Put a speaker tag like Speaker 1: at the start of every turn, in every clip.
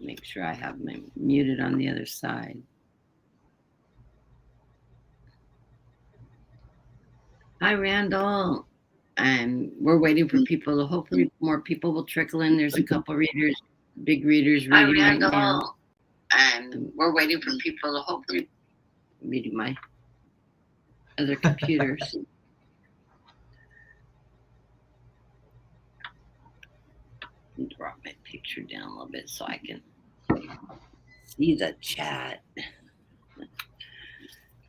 Speaker 1: Make sure I have my muted on the other side. Hi, Randall. We're waiting for people. Hopefully, more people will trickle in. There's a couple readers, big readers reading right now. We're waiting for people to hopefully reading my other computers. Drop my picture down a little bit so I can see the chat.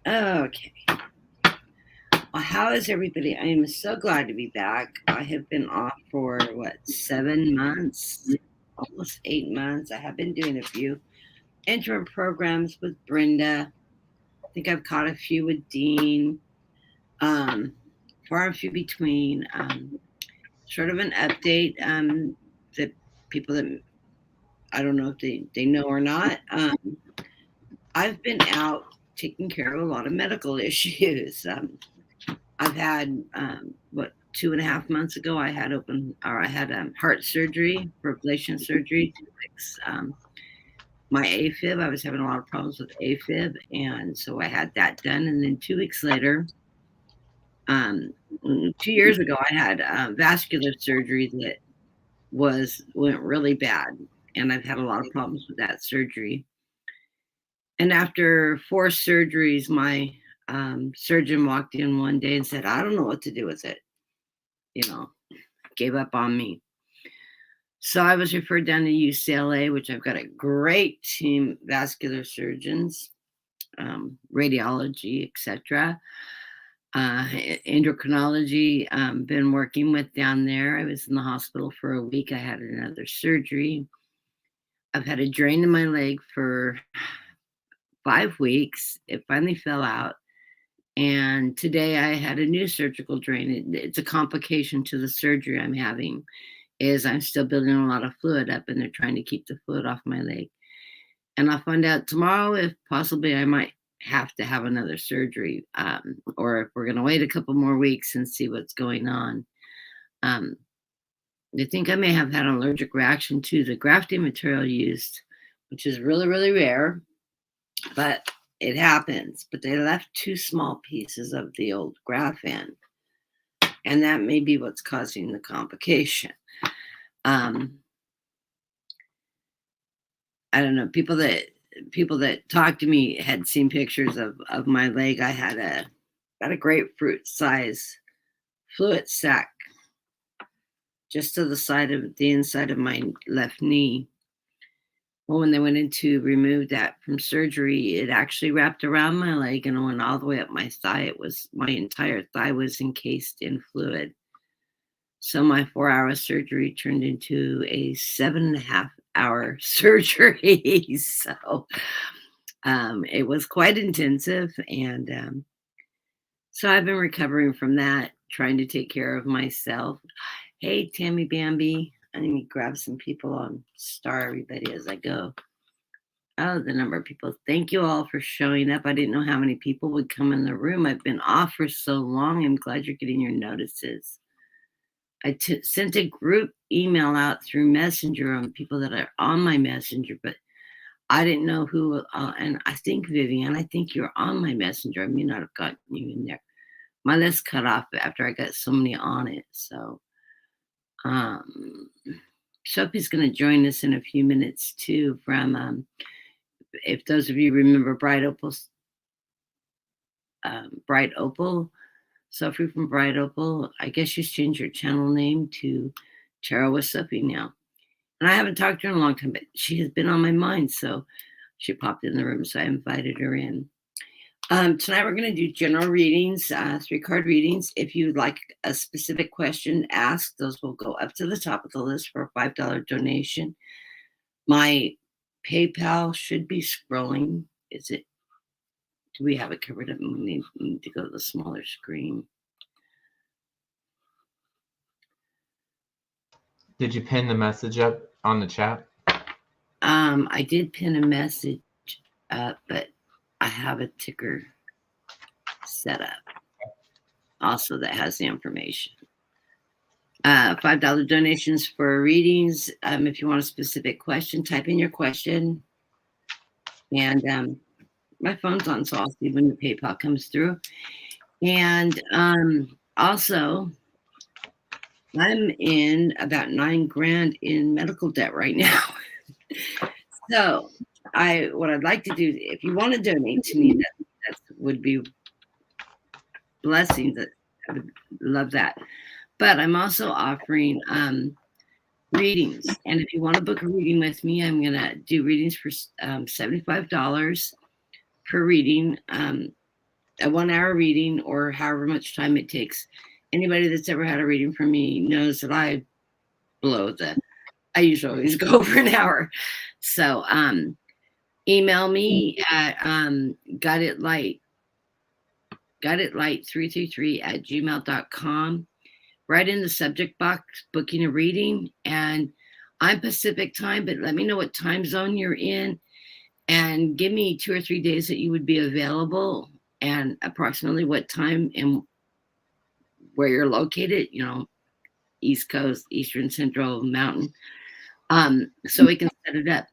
Speaker 1: Okay. Well, how is everybody? I am so glad to be back. I have been off for 7 months, almost 8 months. I have been doing a few interim programs with Brenda. I think I've caught a few with Dean. Far and few between. Sort of an update that people that I don't know if they know or not. I've been out taking care of a lot of medical issues. I've had 2.5 months ago, I had heart surgery, replacement surgery to fix my AFib. I was having a lot of problems with AFib, and so I had that done. And then 2 weeks later, 2 years ago, I had vascular surgery that went really bad, and I've had a lot of problems with that surgery. And after 4 surgeries, my surgeon walked in one day and said, "I don't know what to do with it." Gave up on me. So I was referred down to UCLA, which I've got a great team, vascular surgeons, radiology, etc. Endocrinology, been working with down there. I was in the hospital for a week. I had another surgery. I've had a drain in my leg for 5 weeks. It finally fell out. And today I had a new surgical drain. It's a complication to the surgery I'm having, is I'm still building a lot of fluid up, and they're trying to keep the fluid off my leg. And I'll find out tomorrow if possibly I might have to have another surgery, or if we're going to wait a couple more weeks and see what's going on. They think I may have had an allergic reaction to the grafting material used, which is really, really rare, but it happens. But they left 2 small pieces of the old graft in, and that may be what's causing the complication. I don't know. People that talked to me had seen pictures of my leg. I had about a grapefruit size fluid sac just to the side of the inside of my left knee. Well, when they went in to remove that from surgery, it actually wrapped around my leg and went all the way up my thigh. My entire thigh was encased in fluid. So my 4-hour surgery turned into a 7.5-hour surgery. So it was quite intensive. And so I've been recovering from that, trying to take care of myself. Hey, Tammy Bambi. I need to grab some people on Star Everybody as I go. Oh, the number of people. Thank you all for showing up. I didn't know how many people would come in the room. I've been off for so long. I'm glad you're getting your notices. I sent a group email out through Messenger on people that are on my Messenger, but I didn't know who. And I think, Vivian, I think you're on my Messenger. I may not have gotten you in there. My list cut off after I got so many on it. So Sophie's going to join us in a few minutes too from, if those of you remember Bright Opal, Sophie from Bright Opal, I guess she's changed her channel name to Tarot with Sophie now. And I haven't talked to her in a long time, but she has been on my mind. So she popped in the room, so I invited her in. Tonight we're going to do general readings, 3-card readings. If you'd like a specific question asked, those will go up to the top of the list for a $5 donation. My PayPal should be scrolling. Do we have it covered up? We need to go to the smaller screen.
Speaker 2: Did you pin the message up on the chat?
Speaker 1: I did pin a message up, but I have a ticker set up also that has the information. $5 donations for readings. If you want a specific question, type in your question. And my phone's on, so I'll see when the PayPal comes through. And also, I'm in about $9 grand in medical debt right now. So what I'd like to do, if you want to donate to me, that would be blessings. I would love that. But I'm also offering readings. And if you want to book a reading with me, I'm going to do readings for $75 per reading, a 1 hour reading or however much time it takes. Anybody that's ever had a reading from me knows that I usually always go over an hour. So email me at gotitlight333@gmail.com. Write in the subject box, booking a reading. And I'm Pacific time, but let me know what time zone you're in and give me 2 or 3 days that you would be available and approximately what time and where you're located, East Coast, Eastern, Central, Mountain, so we can set it up.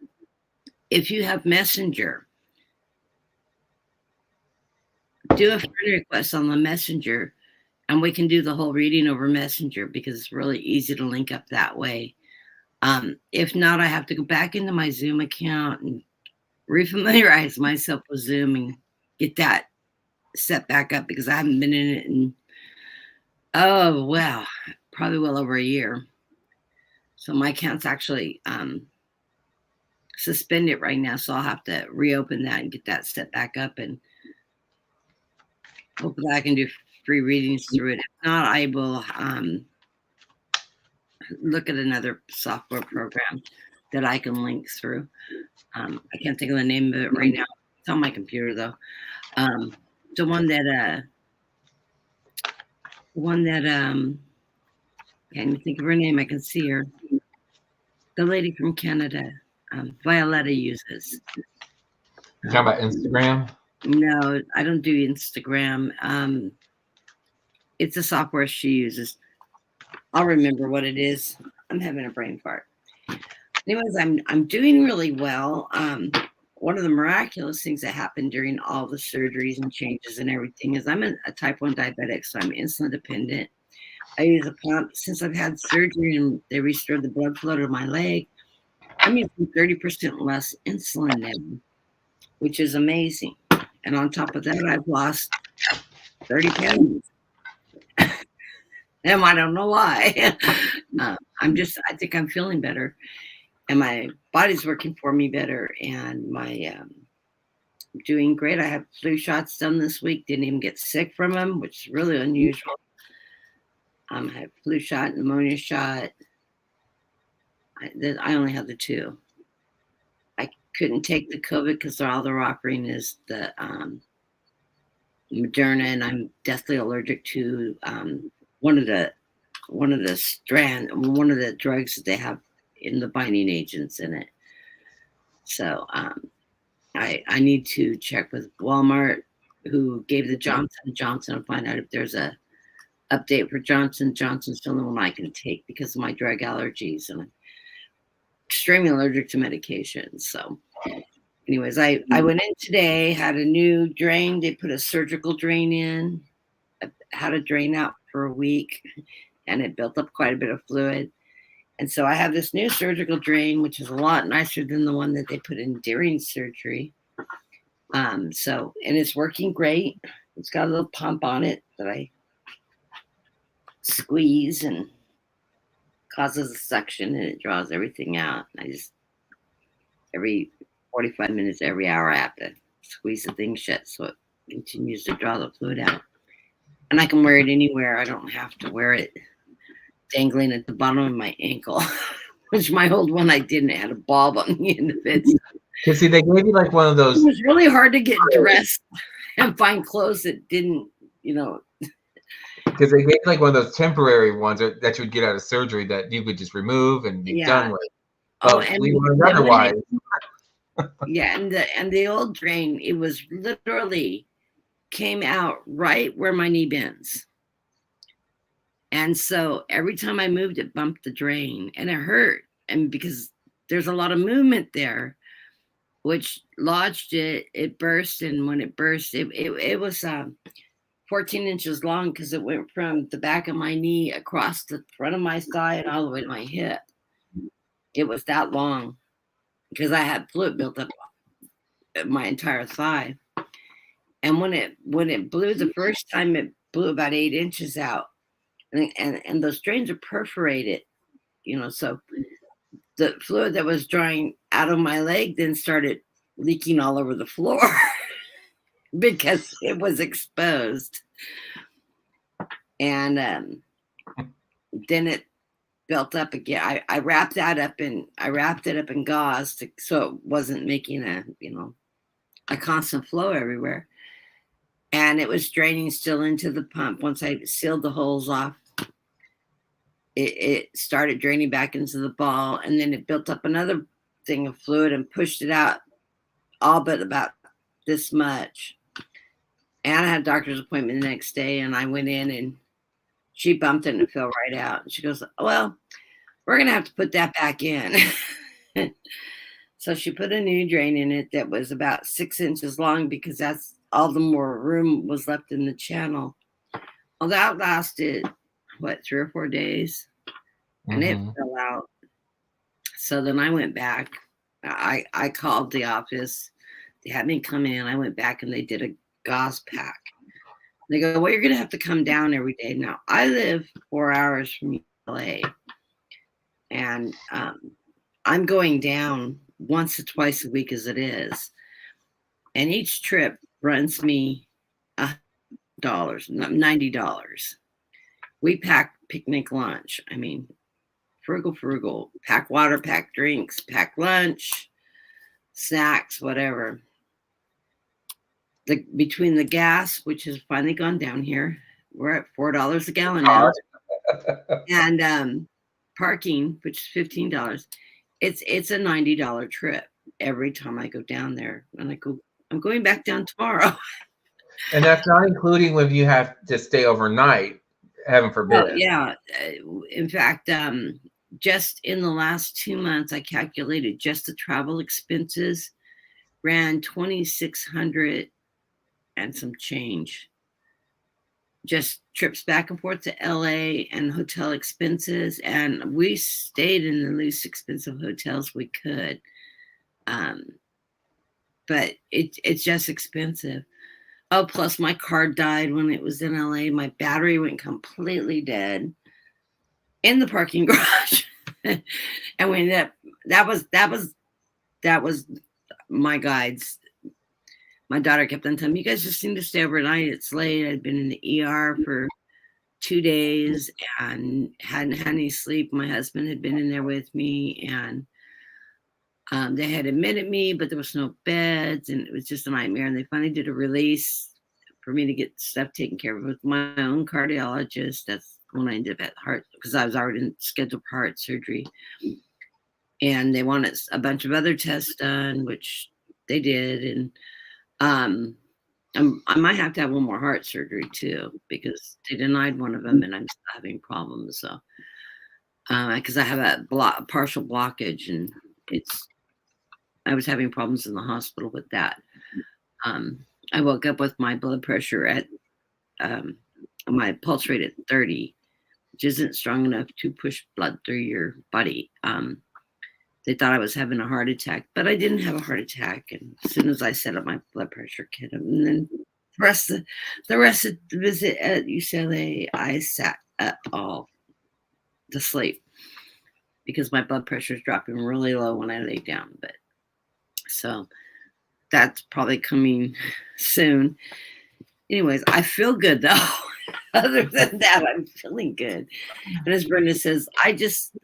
Speaker 1: If you have Messenger, do a friend request on the Messenger, and we can do the whole reading over Messenger because it's really easy to link up that way. If not, I have to go back into my Zoom account and refamiliarize myself with Zoom and get that set back up because I haven't been in it in, probably well over a year. So my account's actually suspended right now, so I'll have to reopen that and get that set back up, and hopefully I can do free readings through it. If not, I will look at another software program that I can link through. I can't think of the name of it right now. It's on my computer though. The one that can't even think of her name. I can see her. The lady from Canada, Violetta uses.
Speaker 2: You talking about Instagram?
Speaker 1: No, I don't do Instagram. It's a software she uses. I'll remember what it is. I'm having a brain fart. Anyways, I'm doing really well. One of the miraculous things that happened during all the surgeries and changes and everything is I'm a type 1 diabetic, so I'm insulin dependent. I use a pump since I've had surgery and they restored the blood flow to my leg. I'm using 30% less insulin now, which is amazing. And on top of that, I've lost 30 pounds. And I don't know why. I think I'm feeling better. And my body's working for me better. And I'm doing great. I had flu shots done this week. Didn't even get sick from them, which is really unusual. I had flu shot, pneumonia shot. I only had the 2. I couldn't take the COVID because all they're offering is the Moderna, and I'm deathly allergic to one of the drugs that they have in the binding agents in it. So I need to check with Walmart, who gave the Johnson & Johnson, and find out if there's a update for Johnson. Johnson's the only one I can take because of my drug allergies, and I'm extremely allergic to medication. So anyways, I went in today, had a new drain. They put a surgical drain in. I had a drain out for a week, and it built up quite a bit of fluid. And so I have this new surgical drain, which is a lot nicer than the one that they put in during surgery. And it's working great. It's got a little pump on it that I squeeze and causes a suction, and it draws everything out. I just, every 45 minutes, every hour, I have to squeeze the thing shut so it continues to draw the fluid out. And I can wear it anywhere. I don't have to wear it dangling at the bottom of my ankle, which my old one I didn't. It had a bulb on the end of it.
Speaker 2: Because see, they gave you like one of those.
Speaker 1: It was really hard to get dressed and find clothes that didn't,
Speaker 2: Because they gave like one of those temporary ones that you would get out of surgery that you could just remove and be done with. But we learned otherwise.
Speaker 1: Yeah, and the old drain, it was literally came out right where my knee bends. And so every time I moved, it bumped the drain and it hurt. And because there's a lot of movement there, which lodged it, it burst. And when it burst, it was 14 inches long because it went from the back of my knee across the front of my thigh and all the way to my hip. It was that long because I had fluid built up my entire thigh. And when it blew the first time, it blew about 8 inches out. And those drains are perforated, so the fluid that was drawing out of my leg then started leaking all over the floor because it was exposed. And then it built up again. I wrapped it up in gauze so it wasn't making a constant flow everywhere. And it was draining still into the pump. Once I sealed the holes off, it started draining back into the ball, and then it built up another thing of fluid and pushed it out all but about this much. And I had a doctor's appointment the next day, and I went in and she bumped it and it fell right out. And she goes, well, we're going to have to put that back in. So she put a new drain in it that was about 6 inches long because that's all the more room was left in the channel. Well, that lasted, 3 or 4 days? And it fell out. So then I went back. I called the office. They had me come in. I went back and they did a gauze pack. They go, well, you're going to have to come down every day. Now, I live 4 hours from LA. And I'm going down once or twice a week as it is. And each trip runs me $90. We pack picnic lunch. I mean, frugal. Pack water, pack drinks, pack lunch, snacks, whatever. Between the gas, which has finally gone down here, we're at $4 a gallon now, and parking, which is $15. It's a $90 trip every time I go down there. And I'm going back down tomorrow.
Speaker 2: And that's not including when you have to stay overnight, heaven forbid.
Speaker 1: Well, yeah. In fact, just in the last 2 months, I calculated just the travel expenses ran $2,600 and some change. Just trips back and forth to LA and hotel expenses. And we stayed in the least expensive hotels we could. But it's just expensive. Oh, plus my car died when it was in LA. My battery went completely dead in the parking garage. And we ended up, that was my guides. My daughter kept on telling me, you guys just need to stay overnight. It's late. I'd been in the ER for 2 days and hadn't had any sleep. My husband had been in there with me, and they had admitted me, but there was no beds, and it was just a nightmare. And they finally did a release for me to get stuff taken care of with my own cardiologist. That's when I ended up at heart, because I was already scheduled for heart surgery. And they wanted a bunch of other tests done, which they did. And I might have to have one more heart surgery too, because they denied one of them, and I'm still having problems. So, because I have a partial blockage, and I was having problems in the hospital with that. I woke up with my blood pressure at my pulse rate at 30, which isn't strong enough to push blood through your body. They thought I was having a heart attack, but I didn't have a heart attack. And as soon as I set up my blood pressure kit, and then the rest of the visit at UCLA, I sat up all to sleep because my blood pressure is dropping really low when I lay down. But so that's probably coming soon. Anyways, I feel good though. Other than that, I'm feeling good. And as Brenda says, I just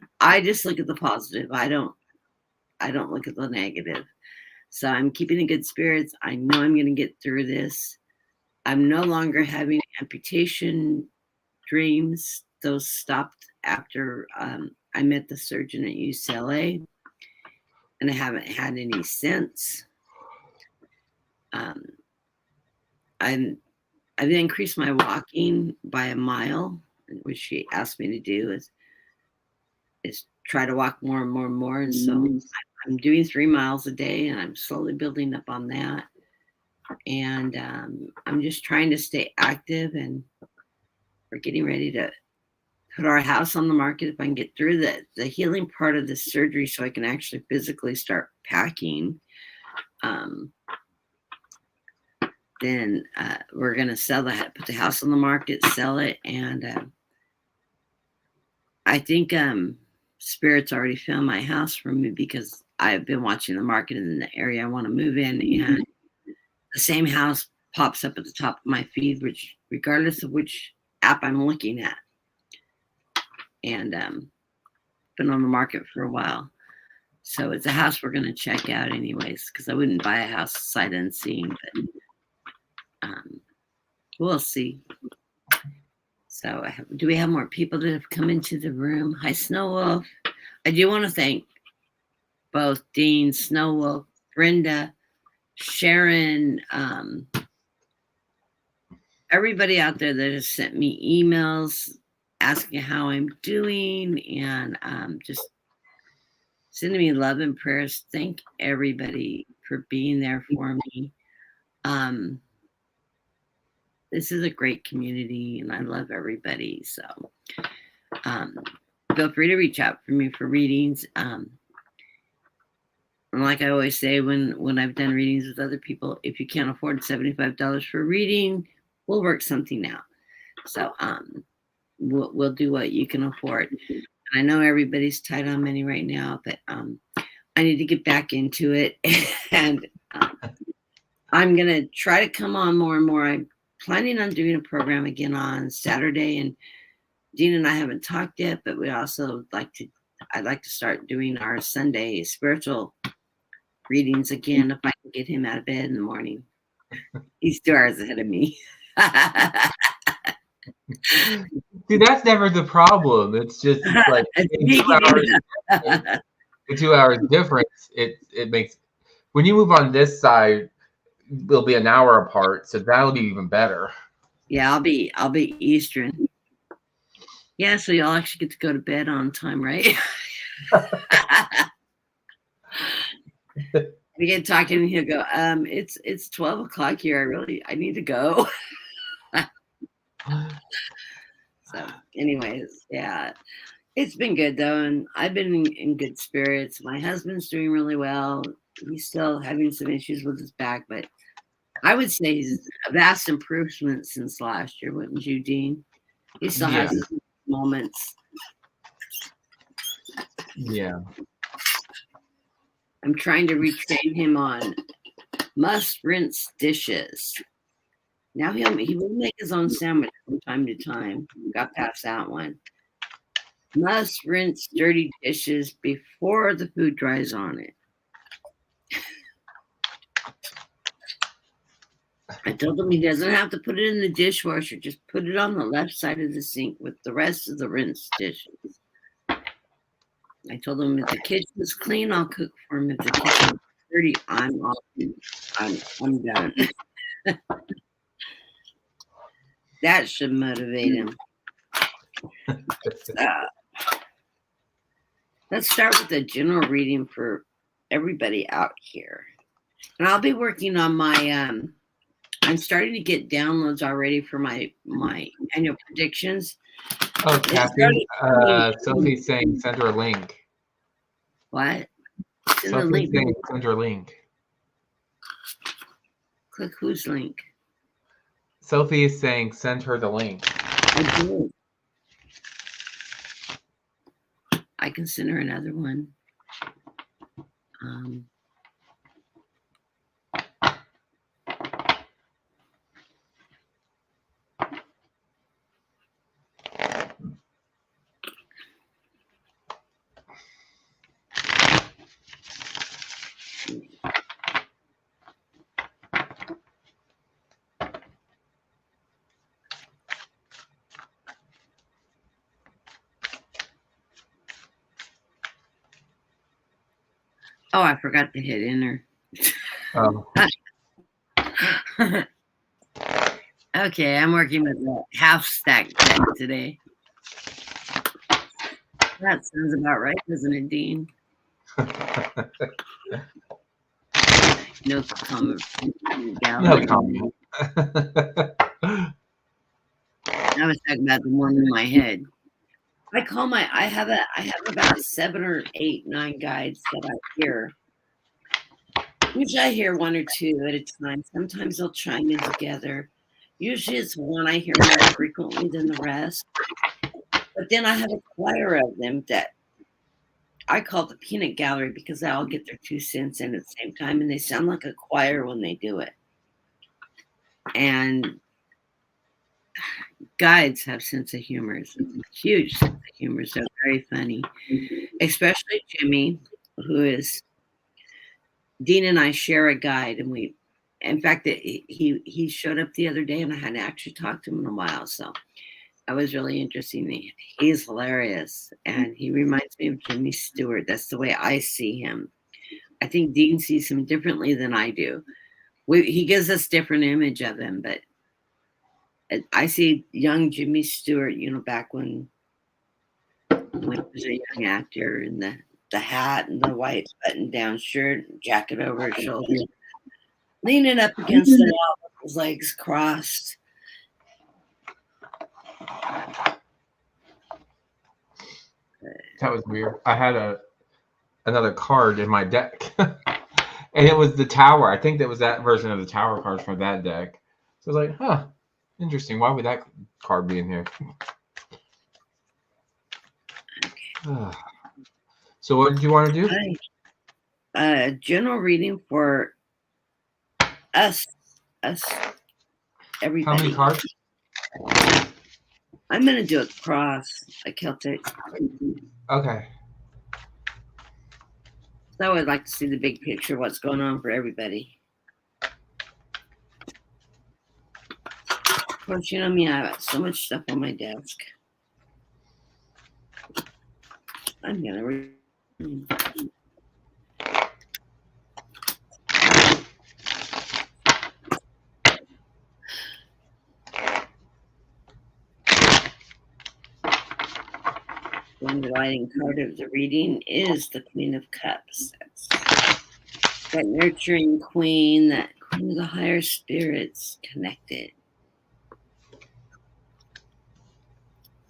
Speaker 1: look at the positive. I don't look at the negative. So I'm keeping in good spirits. I know I'm going to get through this. I'm no longer having amputation dreams. Those stopped after I met the surgeon at UCLA, and I haven't had any since. I've increased my walking by a mile which she asked me to do, is try to walk more and more and more. And so I'm doing 3 miles a day, and I'm slowly building up on that. And I'm just trying to stay active, and we're getting ready to put our house on the market if I can get through the healing part of the surgery so I can actually physically start packing. Then we're going to put the house on the market, sell it. And I think Spirit's already found my house for me, because I've been watching the market in the area I want to move in. And the same house pops up at the top of my feed, which regardless of which app I'm looking at. And been on the market for a while. So it's a house we're going to check out anyways, because I wouldn't buy a house sight unseen, but we'll see. So do we have more people that have come into the room? Hi, Snow Wolf. I do want to thank both Dean, Snow Wolf, Brenda, Sharon, everybody out there that has sent me emails asking how I'm doing, and just sending me love and prayers. Thank everybody for being there for me. This is a great community, and I love everybody. So feel free to reach out for me for readings. And like I always say, when I've done readings with other people, if you can't afford $75 for a reading, we'll work something out. So we'll do what you can afford. I know everybody's tight on money right now, but I need to get back into it. And I'm going to try to come on more and more. I'm planning on doing a program again on Saturday. And Dean and I haven't talked yet, but I'd like to start doing our Sunday spiritual readings again if I can get him out of bed in the morning. He's 2 hours ahead of me.
Speaker 2: See, that's never the problem. It's just like the 2 hours difference. It makes, when you move on this side, we'll be an hour apart, so that'll be even better.
Speaker 1: Yeah, I'll be Eastern. Yeah, so y'all actually get to go to bed on time, right? We get talking, and he'll go, it's 12 o'clock here. I need to go. So anyways, yeah, it's been good though. And I've been in good spirits. My husband's doing really well. He's still having some issues with his back, but I would say he's a vast improvement since last year, wouldn't you, Dean? He still has his moments.
Speaker 2: Yeah.
Speaker 1: I'm trying to retrain him on must rinse dishes. Now he will make his own sandwich from time to time. Got past that one. Must rinse dirty dishes before the food dries on it. I told him he doesn't have to put it in the dishwasher. Just put it on the left side of the sink with the rest of the rinsed dishes. I told him if the kitchen is clean, I'll cook for him. If the kitchen is dirty, I'm done. That should motivate him. Let's start with a general reading for everybody out here. And I'll be working on my I'm starting to get downloads already for my annual predictions.
Speaker 2: Oh, Kathy, Sophie's saying send her a link.
Speaker 1: What?
Speaker 2: Sophie's saying send her a link.
Speaker 1: Click whose link?
Speaker 2: Sophie is saying send her the link.
Speaker 1: I did. I can send her another one. Oh, I forgot to hit enter.
Speaker 2: Oh.
Speaker 1: Okay, I'm working with a half stack deck today. That sounds about right, doesn't it, Dean? No comment.
Speaker 2: No comment.
Speaker 1: I was talking about the one in my head. I have about 7 or 8, 9 guides that I hear. Usually I hear 1 or 2 at a time. Sometimes they'll chime in together. Usually it's one I hear more frequently than the rest. But then I have a choir of them that I call the peanut gallery because they all get their 2 cents in at the same time, and they sound like a choir when they do it. And guides have sense of humor, huge sense of humor. They're very funny, especially Jimmy, who is Dean and I share a guide, and in fact, he showed up the other day, and I hadn't actually talked to him in a while, so that was really interesting. He's hilarious, and he reminds me of Jimmy Stewart. That's the way I see him. I think Dean sees him differently than I do. He gives us different image of him, but I see young Jimmy Stewart, back when he was a young actor, in the hat and the white button-down shirt, jacket over his shoulder, leaning up against the wall with his legs crossed.
Speaker 2: That was weird. I had another card in my deck, and it was the tower. I think that was that version of the tower card for that deck. So I was like, huh, interesting. Why would that card be in here? So what did you want to do?
Speaker 1: General reading for us, everybody.
Speaker 2: How many cards?
Speaker 1: I'm going to do a cross, a Celtic.
Speaker 2: Okay.
Speaker 1: So I would like to see the big picture, what's going on for everybody. Of course, you know me, I have so much stuff on my desk. I'm going to read. The underlying card of the reading is the Queen of Cups. That's that nurturing queen, that queen of the higher spirits, connected.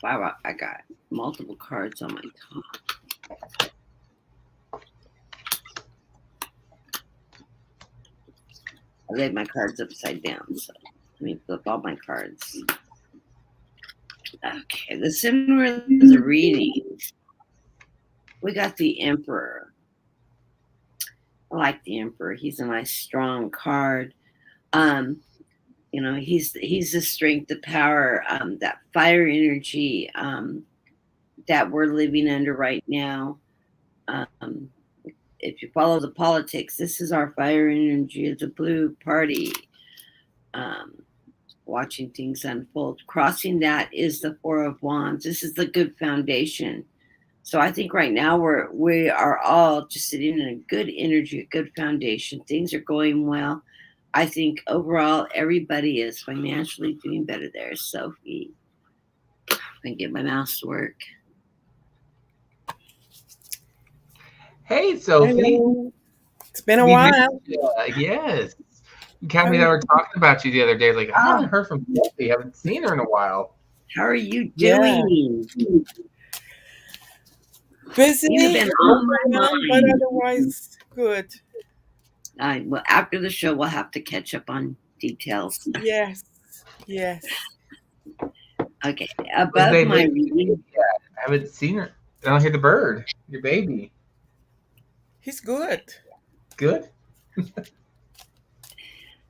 Speaker 1: Wow, I got multiple cards on my top. I laid my cards upside down, so let me flip all my cards. Okay, the center of the reading, we got the Emperor. I like the Emperor. He's a nice, strong card. He's the strength, the power, that fire energy that we're living under right now. If you follow the politics, this is our fire energy of the blue party. Watching things unfold. Crossing that is the Four of Wands. This is the good foundation. So I think right now we are all just sitting in a good energy, a good foundation. Things are going well. I think overall everybody is financially doing better. There's Sophie. I can get my mouse to work.
Speaker 2: Hey, Sophie.
Speaker 3: Hello. It's been a while.
Speaker 2: Yes. Kathy and I were talking about you the other day. Like, I haven't heard from Sophie. I haven't seen her in a while.
Speaker 1: How are you doing?
Speaker 3: Yeah. Busy,
Speaker 1: You've been on my mind.
Speaker 3: but otherwise good.
Speaker 1: Well, after the show, we'll have to catch up on details.
Speaker 3: Yes.
Speaker 1: Okay. Above my reading.
Speaker 2: Yeah, I haven't seen her. I don't hear the bird. Your baby.
Speaker 3: He's good.
Speaker 2: Good.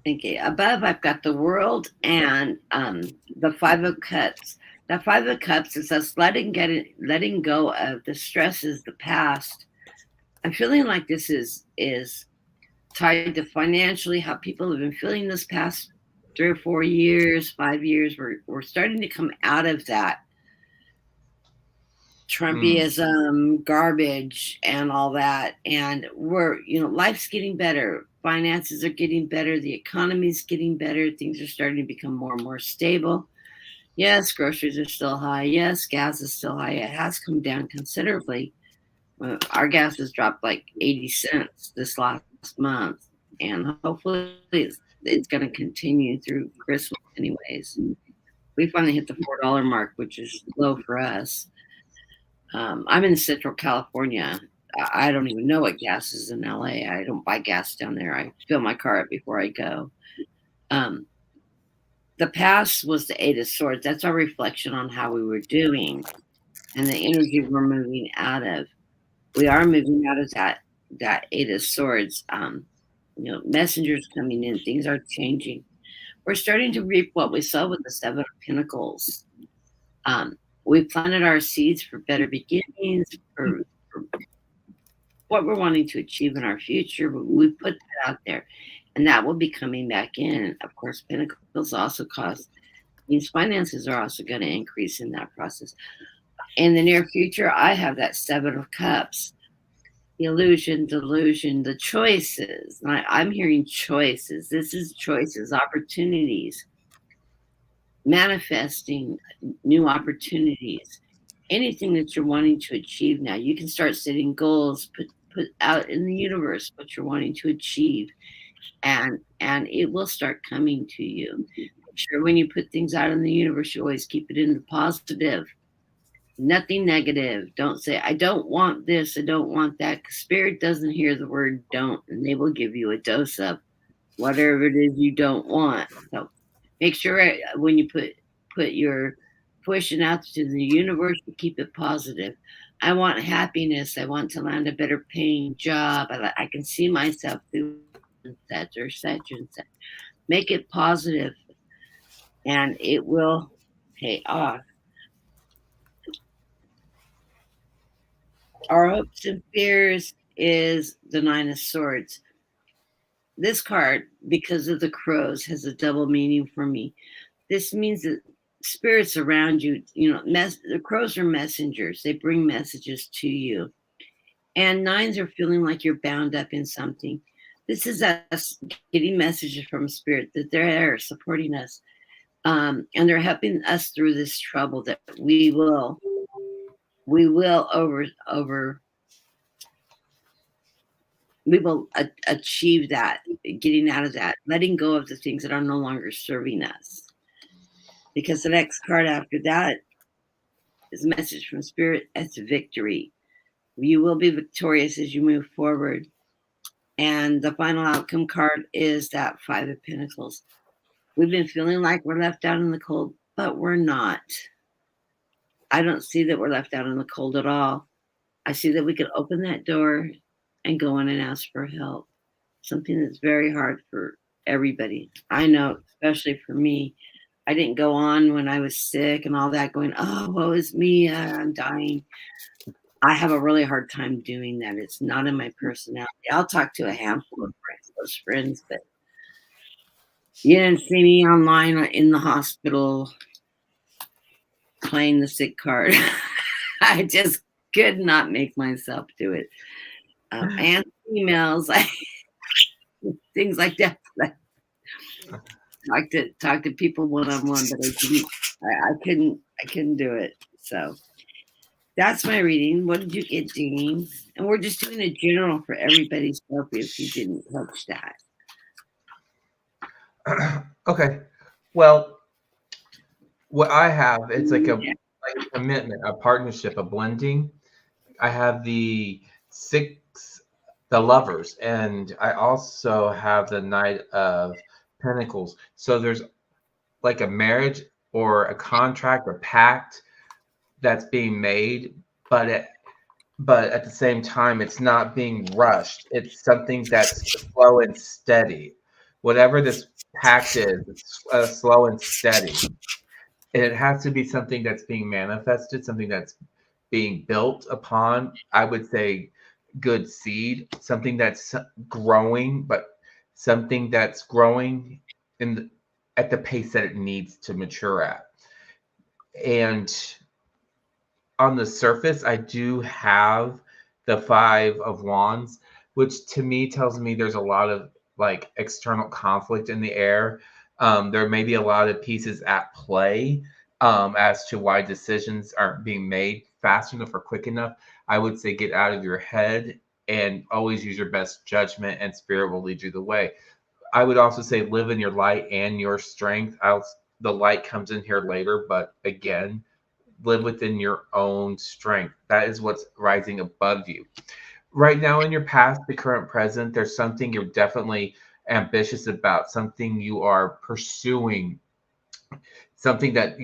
Speaker 1: Okay, above I've got the World and the Five of Cups. The Five of Cups is us letting go of the stresses, the past. I'm feeling like this is tied to financially, how people have been feeling this past 3 or 4 years, 5 years. We're starting to come out of that Trumpism, garbage, and all that, and life's getting better. Finances are getting better. The economy's getting better. Things are starting to become more and more stable. Yes, groceries are still high. Yes, gas is still high. It has come down considerably. Our gas has dropped like 80 cents this last month, and hopefully it's going to continue through Christmas, anyways. We finally hit the $4 mark, which is low for us. I'm in Central California. I don't even know what gas is in LA. I don't buy gas down there. I fill my car up before I go. Um, the past was the Eight of Swords. That's our reflection on how we were doing and the energy we're moving out of. We are moving out of that Eight of Swords. Messengers coming in, things are changing. We're starting to reap what we sow with the Seven of Pentacles. We planted our seeds for better beginnings, for what we're wanting to achieve in our future. We put that out there, and that will be coming back in. Of course, Pentacles also means finances are also going to increase in that process. In the near future, I have that Seven of Cups. The illusion, delusion, the choices. I'm hearing choices. This is choices, opportunities, manifesting new opportunities. Anything that you're wanting to achieve now, you can start setting goals, put out in the universe what you're wanting to achieve, and it will start coming to you. Make sure when you put things out in the universe, you always keep it in the positive. Nothing negative. Don't say, I don't want this, I don't want that. Spirit doesn't hear the word don't, and they will give you a dose of whatever it is you don't want. So make sure when you put your pushing out to the universe, to keep it positive. I want happiness. I want to land a better paying job. I can see myself doing such or such and such. Make it positive, and it will pay off. Our hopes and fears is the Nine of Swords. This card, because of the crows, has a double meaning for me. This means that spirits around you, the crows are messengers. They bring messages to you. And nines are feeling like you're bound up in something. This is us getting messages from spirit that they're there supporting us. And they're helping us through this trouble that we will achieve that, getting out of that, letting go of the things that are no longer serving us. Because the next card after that is a message from spirit. It's victory. You will be victorious as you move forward. And the final outcome card is that Five of Pentacles. We've been feeling like we're left out in the cold, but we're not. I don't see that we're left out in the cold at all. I see that we can open that door and go in and ask for help. Something that's very hard for everybody. I know, especially for me. I didn't go on when I was sick and all that, going, oh, woe is me, I'm dying. I have a really hard time doing that. It's not in my personality. I'll talk to a handful of close friends, but you didn't see me online in the hospital playing the sick card. I just could not make myself do it. And emails, things like that. Talk to people one-on-one, but I couldn't do it. So that's my reading. What did you get, Jeannie? And we're just doing a general for everybody's help if you didn't touch that.
Speaker 2: Okay. Well, what I have, it's like a commitment, a partnership, a blending. I have the Lovers, and I also have the Knight of Pentacles. So there's like a marriage or a contract or pact that's being made, but at the same time, it's not being rushed. It's something that's slow and steady. Whatever this pact is, it's slow and steady. And it has to be something that's being manifested, something that's being built upon. I would say good seed, something that's growing, but something that's growing at the pace that it needs to mature at. And on the surface, I do have the Five of Wands, which to me tells me there's a lot of like external conflict in the air. There may be a lot of pieces at play, as to why decisions aren't being made fast enough or quick enough, I would say get out of your head and always use your best judgment, and spirit will lead you the way. I would also say live in your light and your strength. The light comes in here later, but again, live within your own strength. That is what's rising above you. Right now, in your past, the current, present, there's something you're definitely ambitious about, something you are pursuing, something that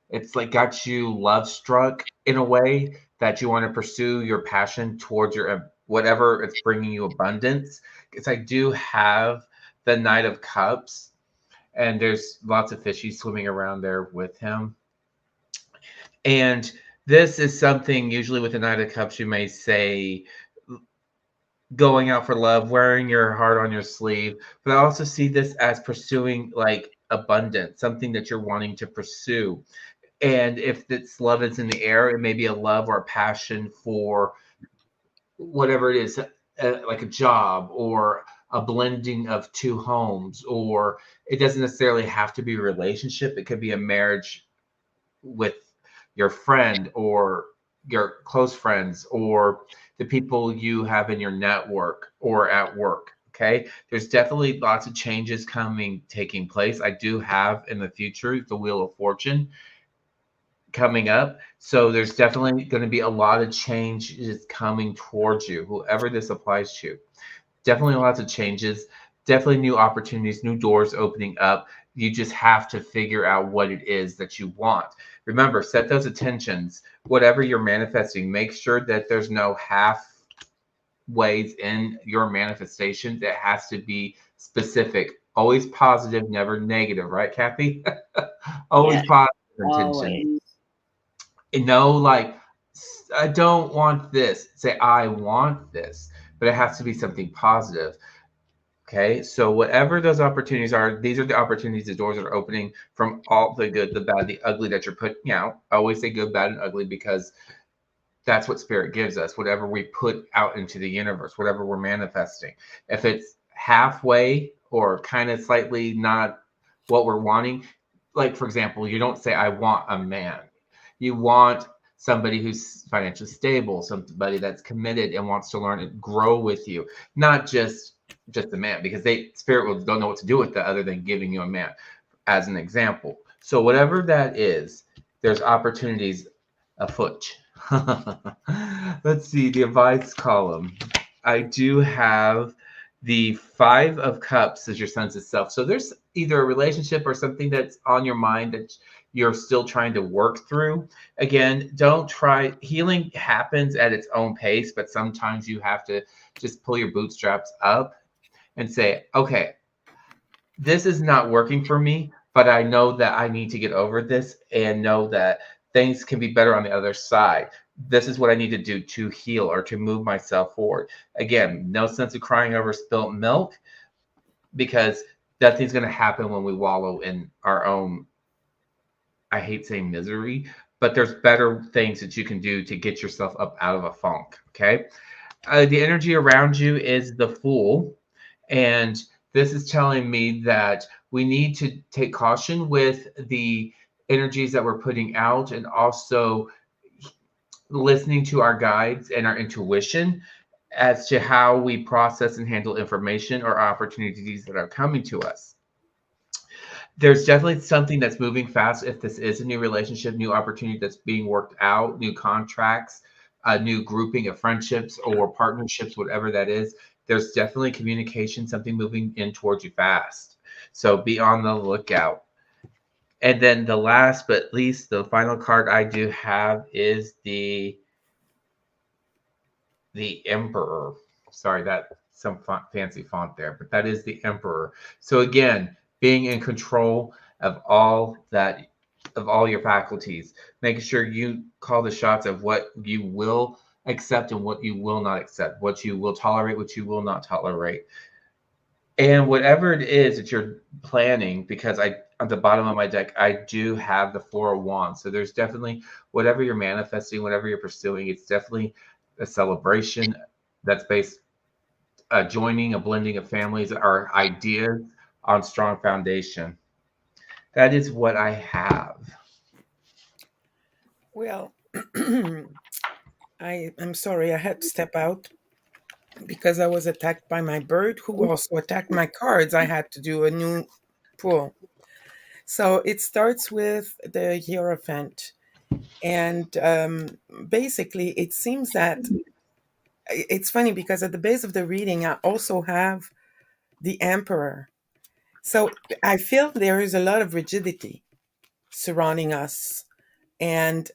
Speaker 2: it's like got you love struck in a way that you want to pursue your passion towards your whatever it's bringing you abundance. Because I do have the Knight of Cups, and there's lots of fishies swimming around there with him. And this is something usually with the Knight of Cups, you may say going out for love, wearing your heart on your sleeve. But I also see this as pursuing like abundance, something that you're wanting to pursue. And if this love is in the air, it may be a love or a passion for whatever it is, like a job or a blending of two homes, or it doesn't necessarily have to be a relationship. It could be a marriage with your friend or your close friends or the people you have in your network or at work. Okay. There's definitely lots of changes taking place. I do have in the future the Wheel of Fortune coming up. So there's definitely going to be a lot of changes coming towards you, whoever this applies to. Definitely lots of changes, definitely new opportunities, new doors opening up. You just have to figure out what it is that you want. Remember, set those intentions. Whatever you're manifesting, make sure that there's no half ways in your manifestation. That has to be specific. Always positive, never negative, right, Kathy? Always
Speaker 1: Yeah,
Speaker 2: positive intention.
Speaker 1: always.
Speaker 2: Like, I don't want this. Say, I want this, but it has to be something positive. Okay, so whatever those opportunities are, these are the opportunities, the doors are opening from all the good, the bad, the ugly that you're putting out. I always say good, bad, and ugly because that's what spirit gives us, whatever we put out into the universe, whatever we're manifesting. If it's halfway or kind of slightly not what we're wanting, like for example, you don't say, I want a man. You want somebody who's financially stable, somebody that's committed and wants to learn and grow with you, not just a man, because spirit will don't know what to do with that other than giving you a man as an example. So whatever that is, there's opportunities afoot. Let's see the advice column. I do have the 5 of Cups as your sense of self. So there's either a relationship or something that's on your mind that you're still trying to work through. Again, don't try. Healing happens at its own pace, but sometimes you have to just pull your bootstraps up and say, okay, this is not working for me, but I know that I need to get over this and know that things can be better on the other side. This is what I need to do to heal or to move myself forward. Again, no sense of crying over spilt milk, because nothing's going to happen when we wallow in our own, I hate saying misery, but there's better things that you can do to get yourself up out of a funk. Okay. The energy around you is the Fool. And this is telling me that we need to take caution with the energies that we're putting out, and also listening to our guides and our intuition as to how we process and handle information or opportunities that are coming to us. There's definitely something that's moving fast. If this is a new relationship, new opportunity that's being worked out, new contracts, a new grouping of friendships or partnerships, whatever that is, there's definitely communication, something moving in towards you fast. So be on the lookout. And then the last but least, the final card I do have is the Emperor. Sorry, that some fancy font there, but that is the Emperor. So again, being in control of all your faculties, making sure you call the shots of what you will accept and what you will not accept, what you will tolerate, what you will not tolerate. And whatever it is that you're planning, because at the bottom of my deck, I do have the 4 of Wands. So there's definitely whatever you're manifesting, whatever you're pursuing, it's definitely a celebration that's based joining, a blending of families, or ideas on strong foundation. That is what I have.
Speaker 3: Well, I'm sorry, I had to step out because I was attacked by my bird, who also attacked my cards. I had to do a new pull. So it starts with the Hierophant. And basically, it seems that it's funny because at the base of the reading, I also have the Emperor. So I feel there is a lot of rigidity surrounding us, and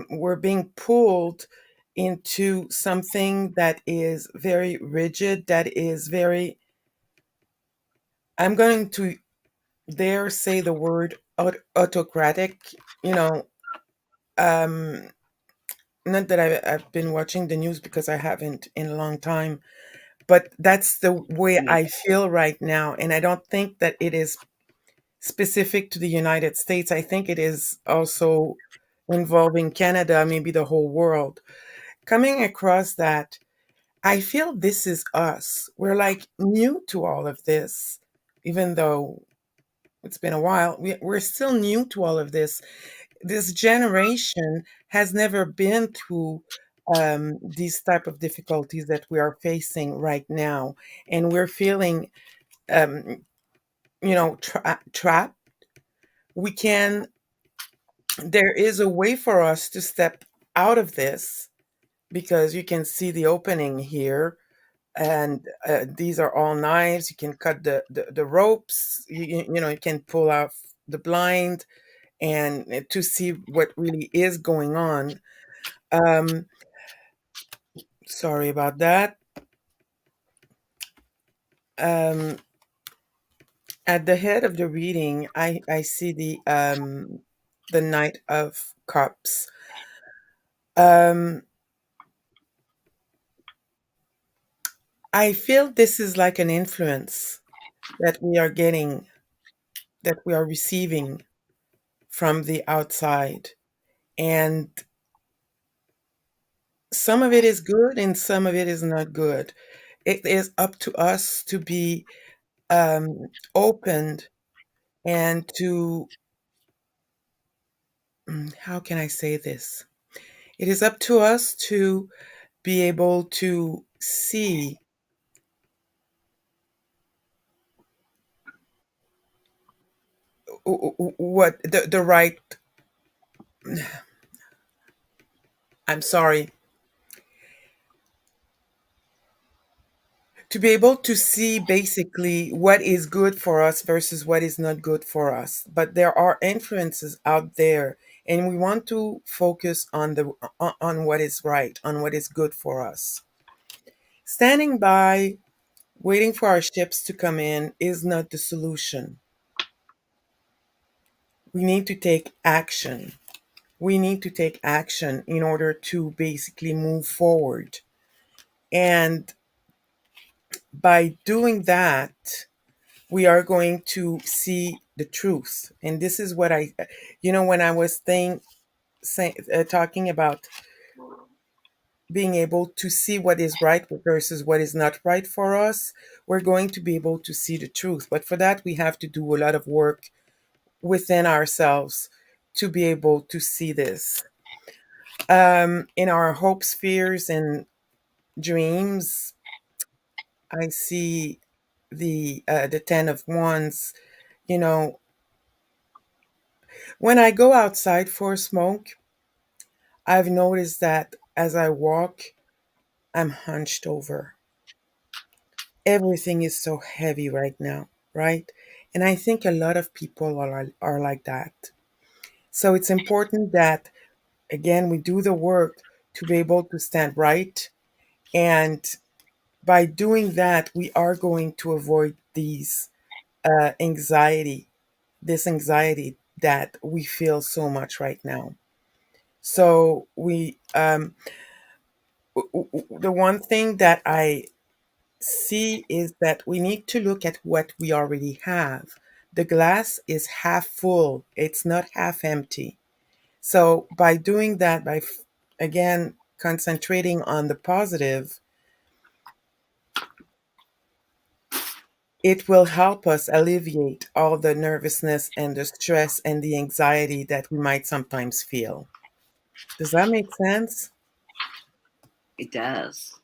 Speaker 3: we're being pulled into something that is very rigid, that is very, I'm going to dare say the word autocratic. You know, um, not that I've been watching the news because I haven't in a long time, but that's the way I feel right now. And I don't think that it is specific to the United States. I think it is also involving Canada, maybe the whole world. Coming across that, I feel this is us. We're like new to all of this, even though it's been a while. We're still new to all of this. This generation has never been through these type of difficulties that we are facing right now, and we're feeling, um, trapped. We can. There is a way for us to step out of this because you can see the opening here, and these are all knives. You can cut the ropes. You can pull out the blind and to see what really is going on. Um, Sorry about that. Um, at the head of the reading, I see the Knight of Cups. Um, I feel this is like an influence that we are getting, that we are receiving from the outside, and some of it is good and some of it is not good. It is up to us to be opened and to, how can I say this? It is up to us to be able to see what the right, I'm sorry, to be able to see basically what is good for us versus what is not good for us. But there are influences out there, and we want to focus on on what is right, on what is good for us. Standing by, waiting for our ships to come in is not the solution. We need to take action. We need to take action in order to basically move forward. And by doing that, we are going to see the truth. And this is what when I was talking about being able to see what is right versus what is not right for us, we're going to be able to see the truth. But for that, we have to do a lot of work within ourselves to be able to see this. In our hopes, fears, and dreams, I see the Ten of Wands. You know, when I go outside for a smoke, I've noticed that as I walk, I'm hunched over. Everything is so heavy right now, right? And I think a lot of people are like that. So it's important that, again, we do the work to be able to stand right. And by doing that, we are going to avoid anxiety, this anxiety that we feel so much right now. So the one thing that I see is that we need to look at what we already have. The glass is half full, it's not half empty. So by doing that, again concentrating on the positive, it will help us alleviate all the nervousness and the stress and the anxiety that we might sometimes feel. Does that make sense?
Speaker 1: It does.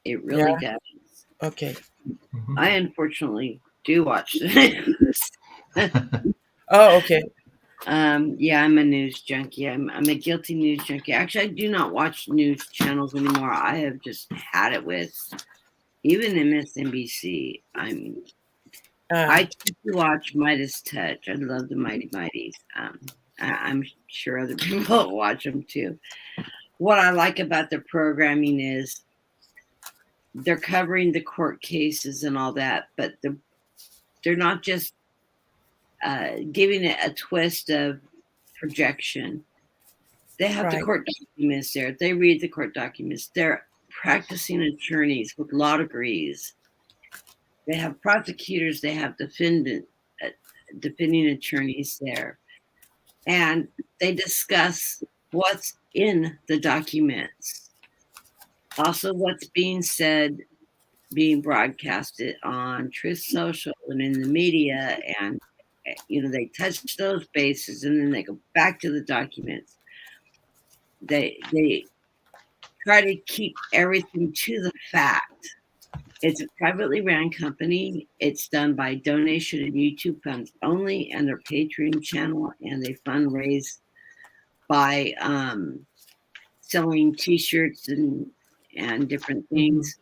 Speaker 1: It really
Speaker 3: Yeah.
Speaker 1: does.
Speaker 3: Okay.
Speaker 2: Mhm.
Speaker 1: I unfortunately do watch the news.
Speaker 3: Oh, okay.
Speaker 1: Yeah, I'm a news junkie. I'm a guilty news junkie. Actually, I do not watch news channels anymore. I have just had it with even MSNBC. I mean, I
Speaker 3: Uh,
Speaker 1: tend to watch Midas Touch. I love the Mighty Mighties. I'm sure other people watch them too. What I like about the programming is they're covering the court cases and all that, but they're not just giving it a twist of projection. They have the
Speaker 3: right.
Speaker 1: court documents there. They read the court documents. They're practicing attorneys with law degrees. They have prosecutors. They have defending attorneys there, and they discuss what's in the documents. Also, what's being said, being broadcasted on Truth Social and in the media, and they touch those bases, and then they go back to the documents. They try to keep everything to the fact. It's a privately ran company. It's done by donation and YouTube funds only, and their Patreon channel, and they fundraise by selling T-shirts and different things.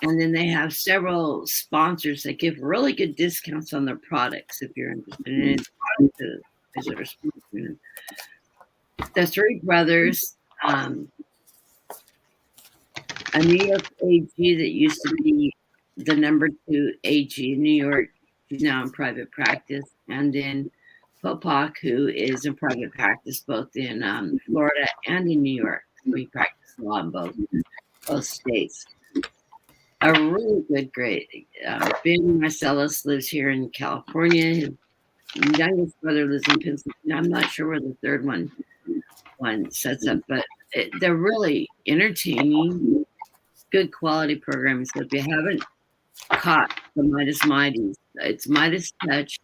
Speaker 1: And then they have several sponsors that give really good discounts on their products if you're interested in it. To visit or sponsor. The three brothers, a New York AG that used to be the number 2 AG in New York, he's now in private practice, and then Popak, who is in private practice both in Florida and in New York. So he practiced law in both states. A really good, great. Ben Marcellus lives here in California. His youngest brother lives in Pennsylvania. I'm not sure where the third one sets up, but they're really entertaining, good quality programming. So if you haven't caught the Midas Mighties, it's Midas Touch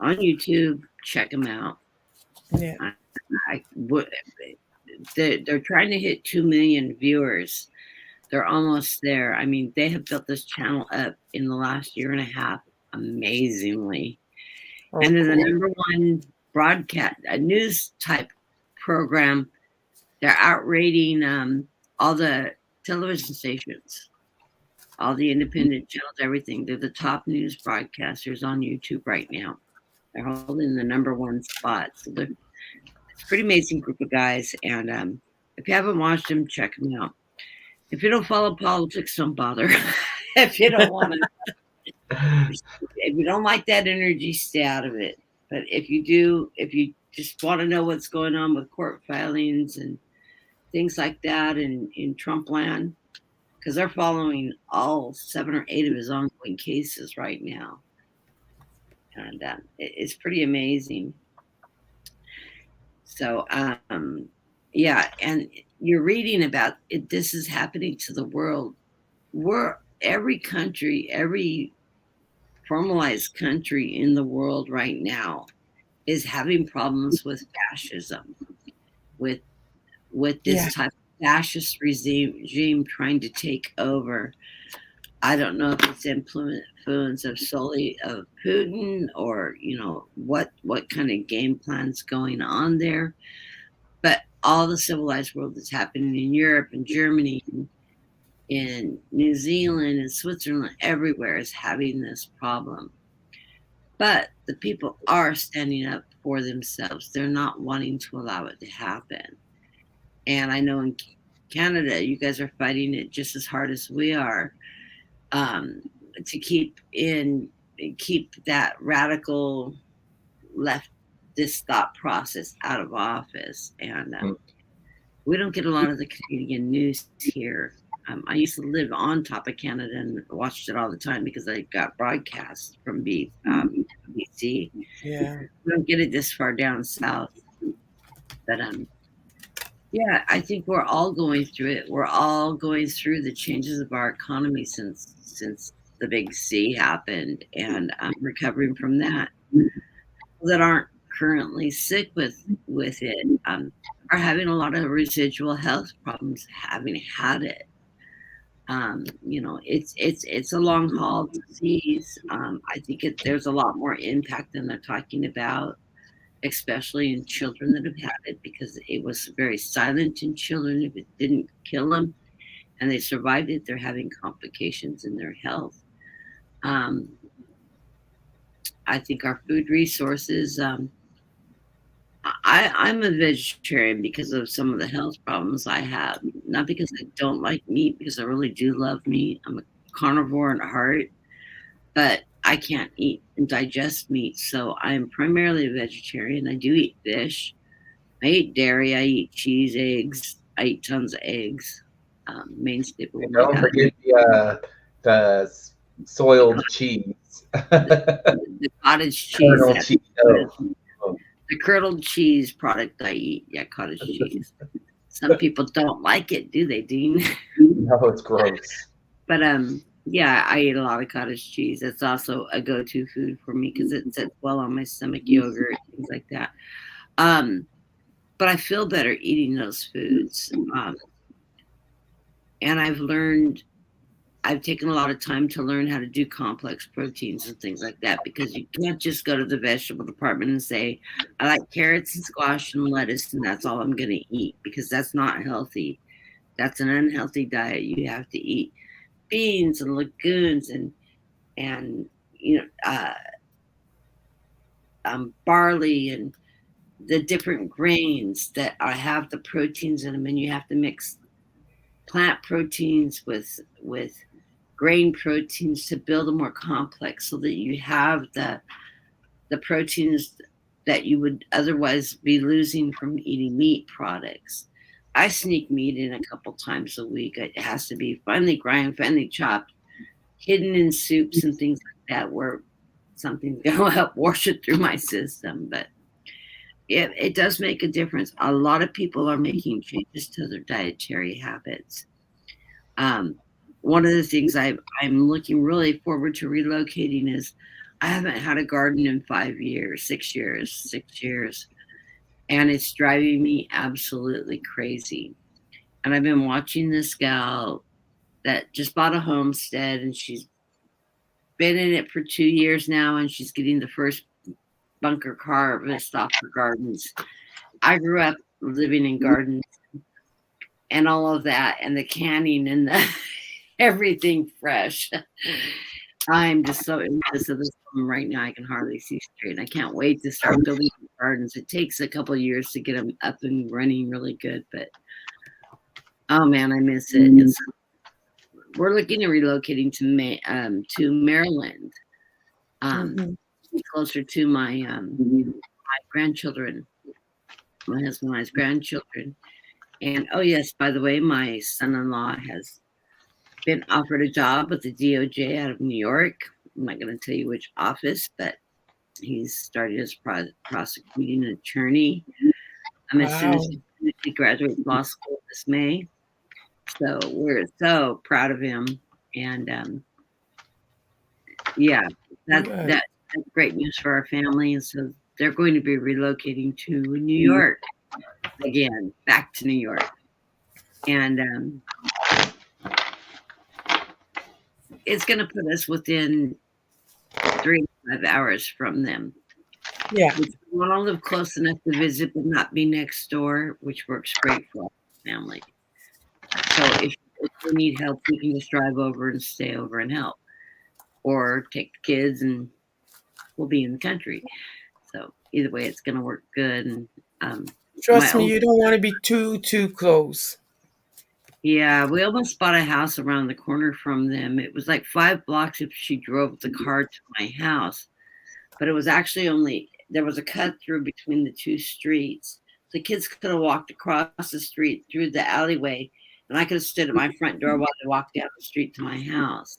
Speaker 1: on YouTube. Check them out.
Speaker 3: Yeah.
Speaker 1: They're trying to hit 2 million viewers. They're almost there. I mean, they have built this channel up in the last year and a half amazingly.
Speaker 3: Oh,
Speaker 1: And they're the
Speaker 3: cool.
Speaker 1: number one broadcast, a news type program. They're outrating all the television stations, all the independent channels, everything. They're the top news broadcasters on YouTube right now. They're holding the number one spot. So it's a pretty amazing group of guys. And if you haven't watched them, check them out. If you don't follow politics, don't bother. If you don't want to, if you don't like that energy, stay out of it. But if you do, if you just want to know what's going on with court filings and things like that in Trump land, because they're following all 7 or 8 of his ongoing cases right now. And it's pretty amazing. So, yeah, and you're reading about it. This is happening to the world. Every country, every formalized country in the world right now is having problems with fascism, with
Speaker 3: Yeah.
Speaker 1: this type of fascist regime trying to take over. I don't know if it's influence of solely of Putin or what kind of game plan's going on there, but all the civilized world that's happening in Europe and Germany, in New Zealand and Switzerland, everywhere is having this problem. But the people are standing up for themselves. They're not wanting to allow it to happen. And I know in Canada, you guys are fighting it just as hard as we are, to keep that radical leftist thought process out of office. And we don't get a lot of the Canadian news here. I used to live on top of Canada and watched it all the time because I got broadcasts from BC.
Speaker 3: Yeah.
Speaker 1: We don't get it this far down south. But yeah, I think we're all going through it. We're all going through the changes of our economy since the big C happened, and I'm recovering from that. People that aren't currently sick with it are having a lot of residual health problems having had it. It's a long haul disease. I think there's a lot more impact than they're talking about, especially in children that have had it, because it was very silent in children. If it didn't kill them and they survived it, they're having complications in their health. I think our food resources. I'm a vegetarian because of some of the health problems I have, not because I don't like meat, because I really do love meat. I'm a carnivore at heart, but I can't eat and digest meat, so I'm primarily a vegetarian. I do eat fish. I eat dairy. I eat cheese, eggs. I eat tons of eggs. Main staple of my
Speaker 2: Don't
Speaker 1: diet.
Speaker 2: forget the soiled cheese.
Speaker 1: The cottage cheese.
Speaker 2: Colonel cheese.
Speaker 1: The curdled cheese product I eat. Yeah, cottage cheese. Some people don't like it, do they, Dean?
Speaker 2: No, it's gross.
Speaker 1: But yeah, I eat a lot of cottage cheese. It's also a go-to food for me because it sits well on my stomach, yogurt, things like that. But I feel better eating those foods. And I've taken a lot of time to learn how to do complex proteins and things like that, because you can't just go to the vegetable department and say, I like carrots and squash and lettuce, and that's all I'm going to eat, because that's not healthy. That's an unhealthy diet. You have to eat beans and legumes and barley and the different grains that have the proteins in them, and you have to mix plant proteins with grain proteins to build a more complex, so that you have the proteins that you would otherwise be losing from eating meat products. I sneak meat in a couple times a week. It has to be finely ground, finely chopped, hidden in soups and things like that, where something's going to help wash it through my system. But it does make a difference. A lot of people are making changes to their dietary habits. One of the things I'm looking really forward to relocating is I haven't had a garden in 5 years, 6 years, and it's driving me absolutely crazy. And I've been watching this gal that just bought a homestead, and she's been in it for 2 years now, and she's getting the first bunker harvest off her gardens. I grew up living in gardens and all of that, and the canning and the everything fresh. I'm just so into this right now. I can hardly see straight. I can't wait to start building gardens. It takes a couple of years to get them up and running really good, but oh man, I miss it. And so we're looking at relocating to Maryland, closer to my grandchildren, my husband and I's grandchildren. And oh yes, by the way, my son-in-law has been offered a job with the DOJ out of New York. I'm not going to tell you which office, but he's started as prosecuting attorney. As soon as he graduates law school this May. So we're so proud of him. And yeah, that's great news for our family. And so they're going to be relocating to New York again, back to New York. And it's going to put us within 3 to 5 hours from them.
Speaker 3: Yeah.
Speaker 1: We want to live close enough to visit, but not be next door, which works great for our family. So if we need help, we can just drive over and stay over and help, or take the kids and we'll be in the country. So either way, it's going to work good. And
Speaker 3: trust me, you don't want to be too close.
Speaker 1: Yeah, we almost bought a house around the corner from them. It was like 5 blocks if she drove the car to my house, but it was actually there was a cut through between the two streets. The kids could have walked across the street through the alleyway, and I could have stood at my front door while they walked down the street to my house.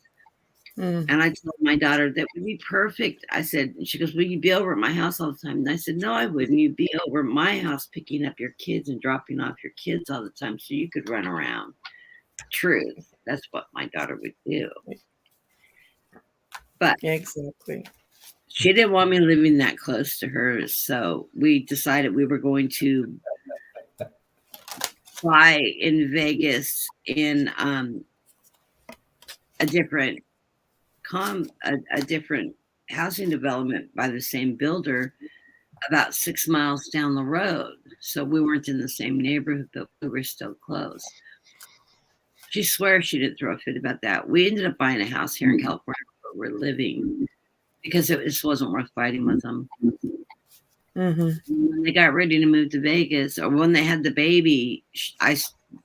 Speaker 1: And I told my daughter that would be perfect. I said, she goes, will you be over at my house all the time? And I said, no, I wouldn't. You'd be over at my house picking up your kids and dropping off your kids all the time so you could run around. Truth. That's what my daughter would do. But
Speaker 3: Exactly.
Speaker 1: she didn't want me living that close to her, so we decided we were going to fly in Vegas in a different a different housing development by the same builder about 6 miles down the road. So we weren't in the same neighborhood, but we were still close. She swears she didn't throw a fit about that. We ended up buying a house here in California where we're living because it just wasn't worth fighting with them. When they got ready to move to Vegas, or when they had the baby, I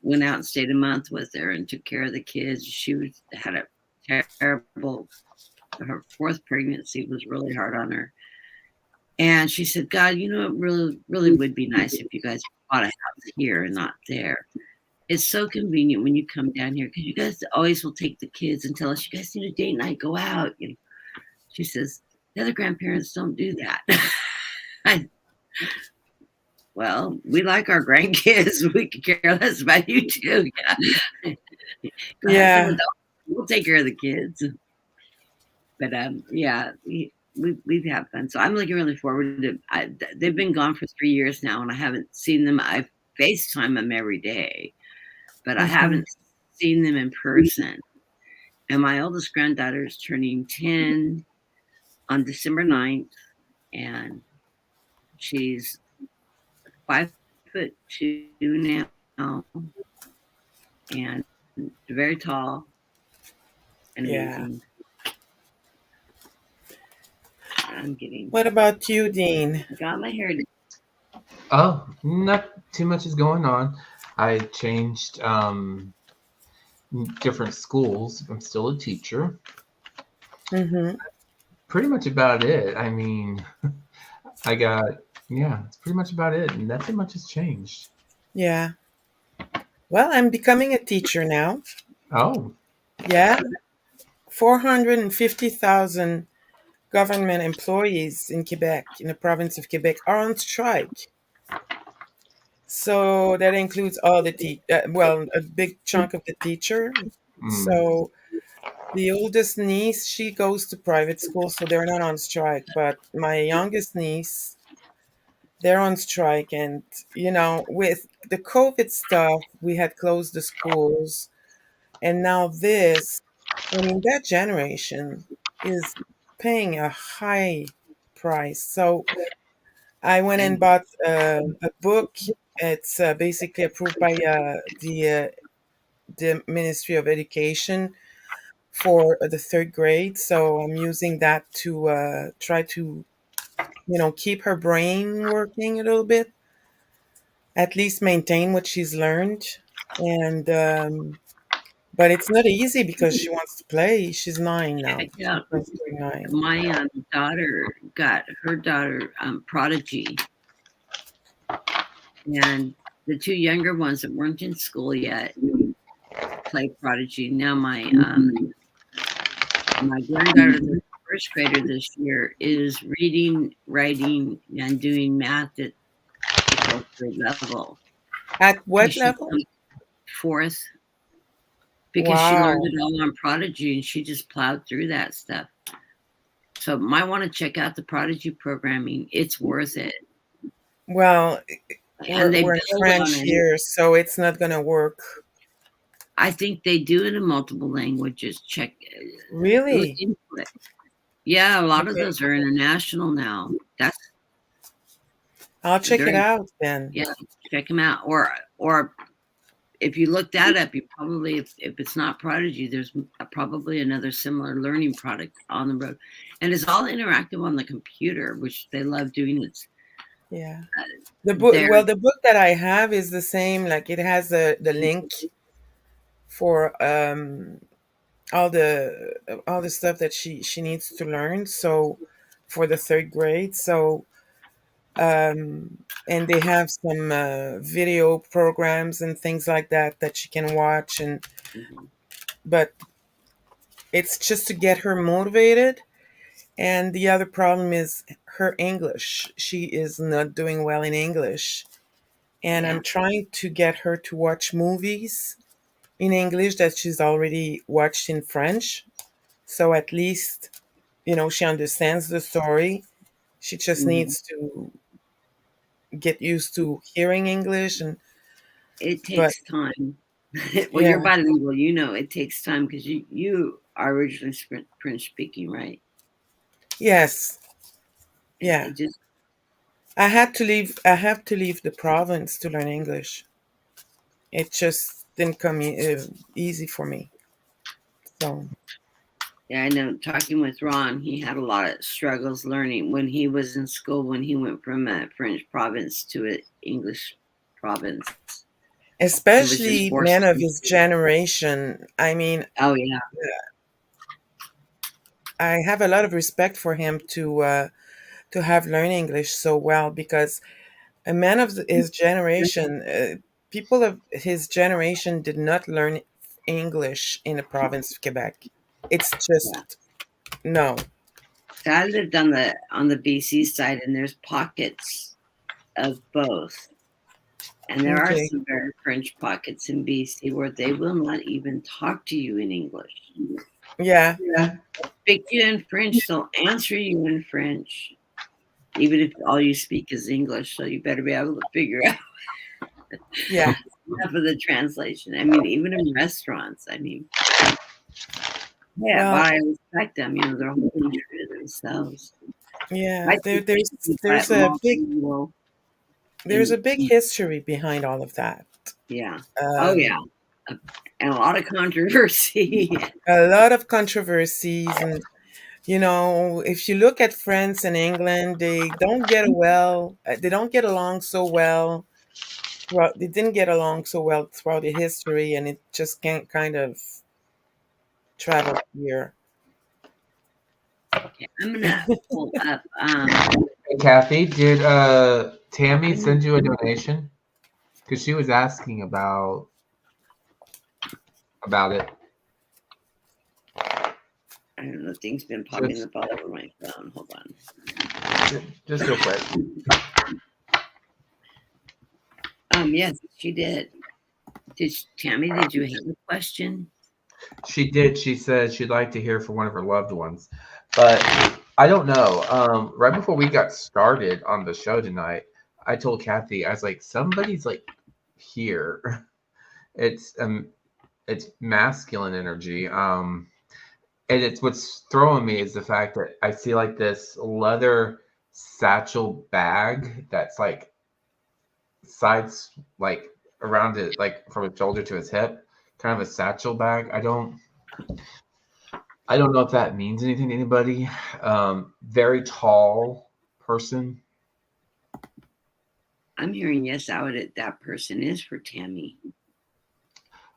Speaker 1: went out and stayed a month with her and took care of the kids. She had a terrible, her fourth pregnancy was really hard on her. And she said, God, you know, it really would be nice if you guys bought a house here and not there. It's so convenient when you come down here because you guys always will take the kids and tell us, you guys need a date night, go out. You know, she says, the other grandparents don't do that. Well, we like our grandkids. We could care less about you too. Yeah.
Speaker 3: Yeah.
Speaker 1: We'll take care of the kids. But yeah, we've had fun. So I'm looking really forward to. They've been gone for 3 years now, and I haven't seen them. I FaceTime them every day, but I haven't seen them in person. And my oldest granddaughter is turning 10 on December 9th, and she's 5'2" now, and very tall and amazing. I'm getting.
Speaker 3: What about you, Dean?
Speaker 1: Got my hair.
Speaker 2: Oh, not too much is going on. I changed different schools. I'm still a teacher. Pretty much about it. I mean, it's pretty much about it. And nothing much has changed.
Speaker 3: Yeah. Well, I'm becoming a teacher now.
Speaker 2: Oh.
Speaker 3: Yeah. 450,000 government employees in Quebec, in the province of Quebec, are on strike. So that includes all the a big chunk of the teacher. So the oldest niece, she goes to private school, so they're not on strike. But my youngest niece, they're on strike. And, you know, with the COVID stuff, we had closed the schools. And now this, I mean, that generation is paying a high price. So I went and bought a book. It's basically approved by the Ministry of Education for the third grade. So I'm using that to try to, you know, keep her brain working a little bit, at least maintain what she's learned. And but it's not easy because she wants to play. She's 9 now.
Speaker 1: Yeah.
Speaker 3: She's 9.
Speaker 1: My daughter got her daughter Prodigy, and the two younger ones that weren't in school yet play Prodigy. Now my granddaughter, the first grader this year, is reading, writing, and doing math at the fourth grade level.
Speaker 3: At what level?
Speaker 1: Fourth. Because she learned it all on Prodigy and she just plowed through that stuff. So might want to check out the Prodigy programming. It's worth it.
Speaker 3: Well, we're French here, so it's not going to work.
Speaker 1: I think they do it in multiple languages. Check.
Speaker 3: Really?
Speaker 1: Yeah, a lot of those are international now.
Speaker 3: I'll check it out then.
Speaker 1: Yeah, check them out. Or if you look that up, you probably, if it's not Prodigy, there's probably another similar learning product on the road. And it's all interactive on the computer, which they love doing.
Speaker 3: Yeah. The book, the book that I have is the same. Like it has the link for all the stuff that she needs to learn. So for the third grade. So and they have some video programs and things like that she can watch, and but it's just to get her motivated. And the other problem is her English. She is not doing well in English, and I'm trying to get her to watch movies in English that she's already watched in French, so at least She understands the story. She just
Speaker 1: Mhm.
Speaker 3: needs to get used to hearing English, and
Speaker 1: It
Speaker 3: but
Speaker 1: takes time. Well,
Speaker 3: yeah,
Speaker 1: you're bilingual, it takes time because you are originally French speaking, right?
Speaker 3: yes,
Speaker 1: Yeah,
Speaker 3: yeah.
Speaker 1: it just
Speaker 3: I have to leave the province to learn English. It just didn't come easy for me. So
Speaker 1: yeah, I know. Talking with Ron, he had a lot of struggles learning when he was in school. When he went from a French province to an English province, it was just
Speaker 3: especially men of
Speaker 1: forcing.
Speaker 3: his generation. I mean,
Speaker 1: Oh yeah,
Speaker 3: I have a lot of respect for him to have learned English so well, because a man of his generation, people of his generation did not learn English in the province of Quebec. It's
Speaker 1: yeah.
Speaker 3: just no.
Speaker 1: So I lived on the BC side, and there's pockets of both. And there are
Speaker 3: Okay.
Speaker 1: some very French pockets in BC where they will not even talk to you in English.
Speaker 3: Yeah.
Speaker 2: Yeah.
Speaker 1: Speak to you in French, they'll answer you in French, even if all you speak is English. So you better be able to figure out
Speaker 3: Yeah.
Speaker 1: enough of the translation. I mean, even in restaurants, I mean, yeah, but
Speaker 3: Well,
Speaker 1: I respect them. They're holding true to themselves.
Speaker 3: yeah.
Speaker 1: I think they should be multilingual
Speaker 3: There's
Speaker 1: and
Speaker 3: a big history behind all of that.
Speaker 1: yeah. Oh
Speaker 3: Um,
Speaker 1: yeah. And a lot of controversy.
Speaker 3: a lot of controversies, and if you look at France and England, they don't get along so well. Well, they didn't get along so well throughout the history, and it just can't kind of traveled here.
Speaker 1: Okay, I'm gonna pull up.
Speaker 2: Hey, Kathy, did Tammy
Speaker 1: I
Speaker 2: send you a donation? Because she was asking about it.
Speaker 1: don't know. Things been popping
Speaker 2: Just,
Speaker 1: up all over my phone. Hold on.
Speaker 2: just real quick.
Speaker 1: Yes, she did. Tammy? Did you have a question?
Speaker 2: She did. She said she'd like to hear from one of her loved ones, but I don't know. Right before we got started on the show tonight, I told Kathy, I was like, somebody's like here. It's masculine energy. And it's what's throwing me is the fact that I see like this leather satchel bag that's like sides like around it, like from his shoulder to his hip, kind of a satchel bag. I don't know if that means anything to anybody. Very tall person.
Speaker 1: I'm hearing yes. That person is for Tammy.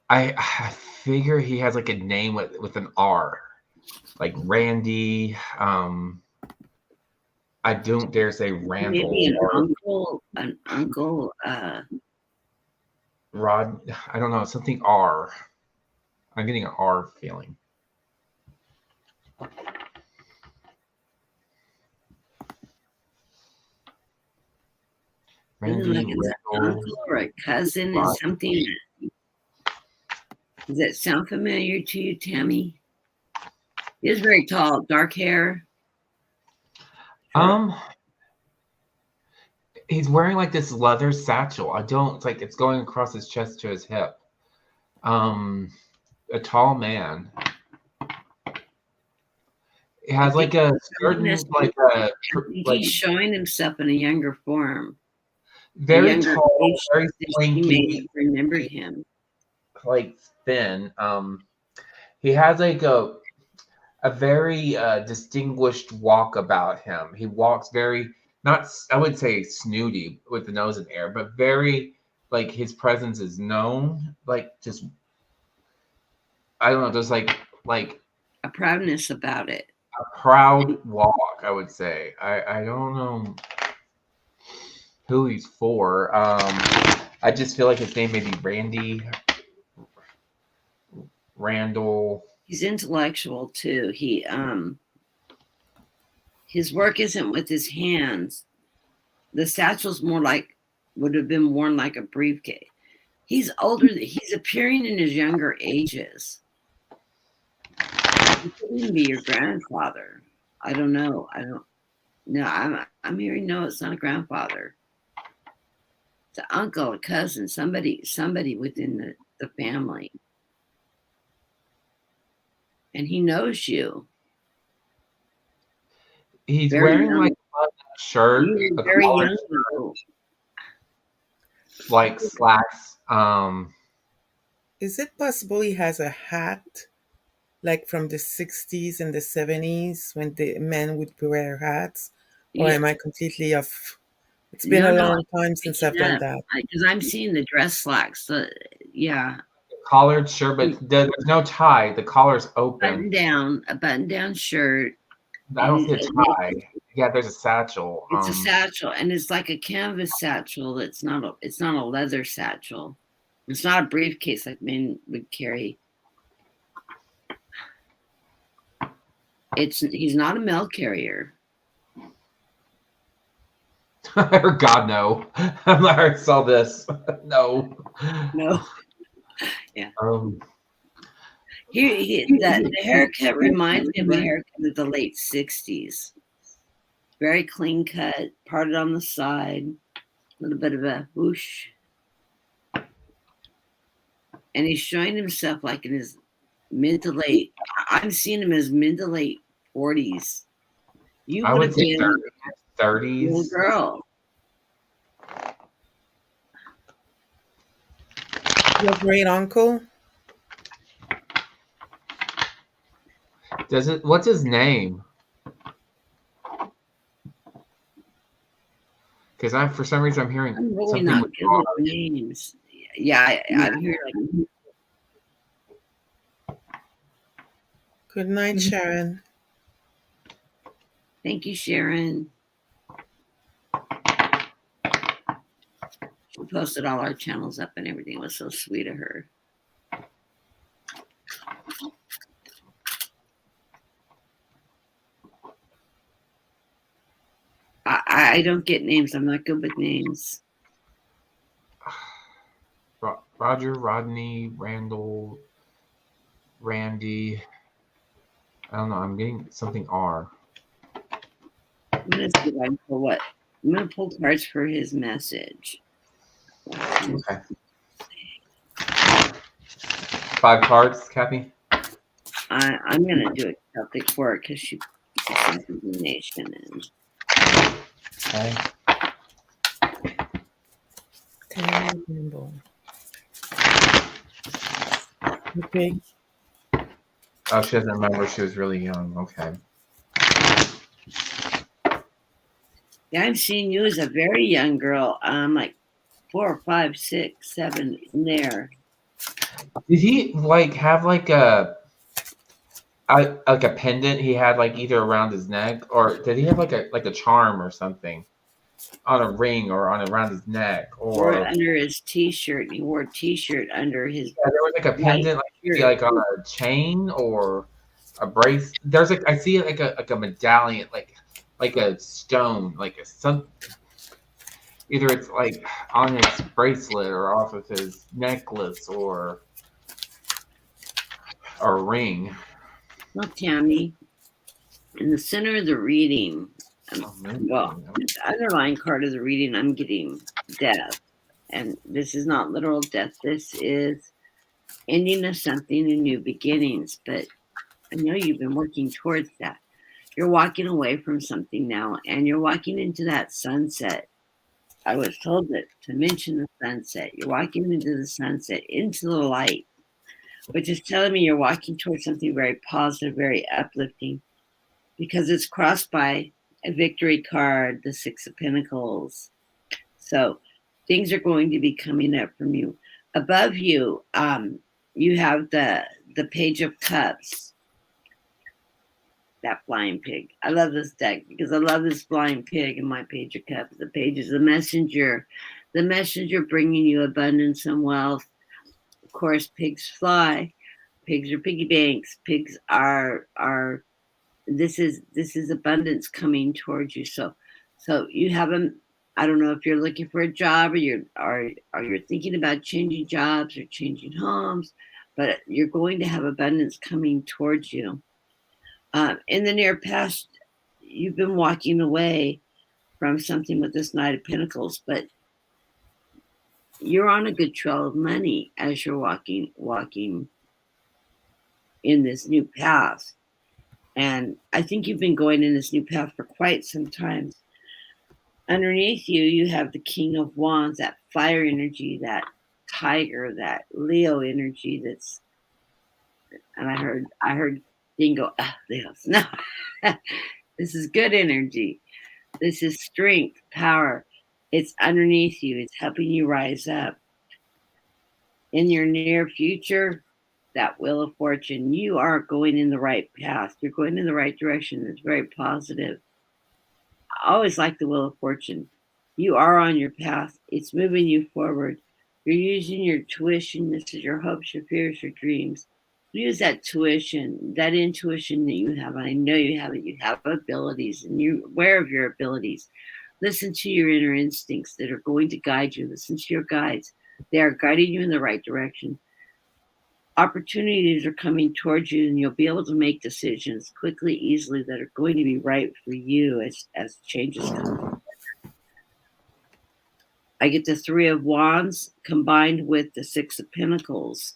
Speaker 2: I figure he has like a name with an R, like Randy. I don't dare say
Speaker 1: Maybe
Speaker 2: Randall
Speaker 1: an
Speaker 2: or
Speaker 1: uncle. An uncle.
Speaker 2: Rod. I don't know, something R. I'm getting an R feeling.
Speaker 1: Feeling like
Speaker 2: Randy,
Speaker 1: it's an
Speaker 2: Randall,
Speaker 1: uncle or a cousin.
Speaker 2: Rod.
Speaker 1: Is something. Does that sound familiar to you, Tammy? He is very tall, dark hair. Short.
Speaker 2: Um, he's wearing like this leather satchel. It's like it's going across his chest to his hip. A tall man. It
Speaker 1: I
Speaker 2: has
Speaker 1: think
Speaker 2: like a
Speaker 1: showing
Speaker 2: certain
Speaker 1: us-
Speaker 2: like
Speaker 1: I
Speaker 2: a
Speaker 1: think
Speaker 2: like
Speaker 1: he's showing himself in a younger form, a
Speaker 2: very
Speaker 1: younger
Speaker 2: tall,
Speaker 1: age
Speaker 2: very
Speaker 1: that she may
Speaker 2: slinky,
Speaker 1: have remembered him.
Speaker 2: like thin. He has like a very distinguished walk about him. He walks very not I would say snooty with the nose in the air, but very like his presence is known. Like just I don't know, just like
Speaker 1: A proudness about it.
Speaker 2: a proud walk. I would say. I don't know who he's for. I just feel like his name may be Randy Randall.
Speaker 1: He's intellectual too. His work isn't with his hands. The satchel's more like would have been worn like a briefcase. He's older. He's appearing in his younger ages. He could even be your grandfather. I don't know. I don't. No, I'm hearing no. It's not a grandfather. It's an uncle, a cousin, somebody within the family, and he knows you.
Speaker 2: He's
Speaker 1: Very
Speaker 2: wearing
Speaker 1: young.
Speaker 2: like a shirt,
Speaker 1: You're
Speaker 2: a
Speaker 1: very
Speaker 2: collared
Speaker 1: young.
Speaker 2: shirt,
Speaker 1: Though.
Speaker 2: like slacks.
Speaker 3: Is it possible he has a hat like from the 60s and the 70s when the men would wear hats? Or
Speaker 1: Yeah.
Speaker 3: am I completely off? It's been
Speaker 1: No,
Speaker 3: a
Speaker 1: no.
Speaker 3: long time since I've done that.
Speaker 1: Because I'm seeing the dress slacks. So, yeah.
Speaker 2: Collared shirt, but there's no tie. The collar's open.
Speaker 1: A button down shirt.
Speaker 2: I don't see a tie. Yeah, there's a satchel.
Speaker 1: It's a satchel, and it's like a canvas satchel. It's not a leather satchel. It's not a briefcase like men would carry. He's not a mail carrier.
Speaker 2: God, no. I saw this. No.
Speaker 1: No. Yeah.
Speaker 2: Um,
Speaker 1: The haircut reminds me of a haircut of the late 60s. Very clean cut, parted on the side, a little bit of a whoosh. And he's showing himself like in his mid to late. I'm seeing him as mid to late 40s. You
Speaker 2: I
Speaker 1: would
Speaker 2: would
Speaker 1: have
Speaker 2: say
Speaker 1: been
Speaker 2: 30s.
Speaker 1: a little girl.
Speaker 3: Your great uncle?
Speaker 2: What's his name? Because for some reason I'm hearing
Speaker 1: I'm really
Speaker 2: something
Speaker 1: not
Speaker 2: with
Speaker 1: good with names. Yeah, I'm hearing like.
Speaker 3: Good night, Sharon.
Speaker 1: Thank you, Sharon. She posted all our channels up and everything. It was so sweet of her. I don't get names. I'm not good with names.
Speaker 2: Roger, Rodney, Randall, Randy. I don't know. I'm getting something R.
Speaker 1: I'm gonna see if I can pull what. I'm gonna pull cards for his message.
Speaker 2: Okay. 5 cards, Kathy.
Speaker 1: I'm gonna do a Celtic for it because she sent the donation in.
Speaker 2: Okay.
Speaker 3: Okay.
Speaker 2: Oh, she doesn't remember. She was really young. Okay.
Speaker 1: Yeah, I'm seeing you as a very young girl. Like 4, 5, 6, 7 in there.
Speaker 2: Did he like have like a pendant he had like either around his neck, or did he have like a charm or something on a ring or around his neck,
Speaker 1: Wore
Speaker 2: or
Speaker 1: it under his t-shirt. He wore a t-shirt under his.
Speaker 2: yeah, there was like a pendant like on a chain or a brace. There's like I see like a medallion, like a stone, like either it's like on his bracelet or off of his necklace or a ring.
Speaker 1: Well, Tammy, in the center of the reading, the underlying card of the reading, I'm getting death. And this is not literal death. This is ending of something and new beginnings. But I know you've been working towards that. You're walking away from something now, and you're walking into that sunset. I was told to mention the sunset. You're walking into the sunset, into the light, which is telling me you're walking towards something very positive, very uplifting, because it's crossed by a victory card, the 6 of Pentacles. So things are going to be coming up from you. Above you, you have the Page of Cups. That flying pig. I love this deck because I love this flying pig in my Page of Cups. The page is the messenger bringing you abundance and wealth. Of course, pigs fly. Pigs are piggy banks. Pigs are this is abundance coming towards you. So you haven't. I don't know if you're looking for a job or you're thinking about changing jobs or changing homes, but you're going to have abundance coming towards you. In the near past, you've been walking away from something with this Knight of Pentacles, but you're on a good trail of money as you're walking in this new path. And I think you've been going in this new path for quite some time. Underneath you, you have the King of Wands, that fire energy, that tiger, that Leo energy. That's, and I heard Dean go, Leos. No, this is good energy. This is strength, power. It's underneath you. It's helping you rise up. In your near future, that Wheel of Fortune, you are going in the right path. You're going in the right direction. It's very positive. I always like the Wheel of Fortune. You are on your path. It's moving you forward. You're using your tuition. This is your hopes, your fears, your dreams. Use that tuition, that intuition that you have. And I know you have it. You have abilities and you're aware of your abilities. Listen to your inner instincts that are going to guide you. Listen to your guides. They are guiding you in the right direction. Opportunities are coming towards you and you'll be able to make decisions quickly, easily that are going to be right for you as changes come. I get the Three of Wands combined with the Six of Pentacles.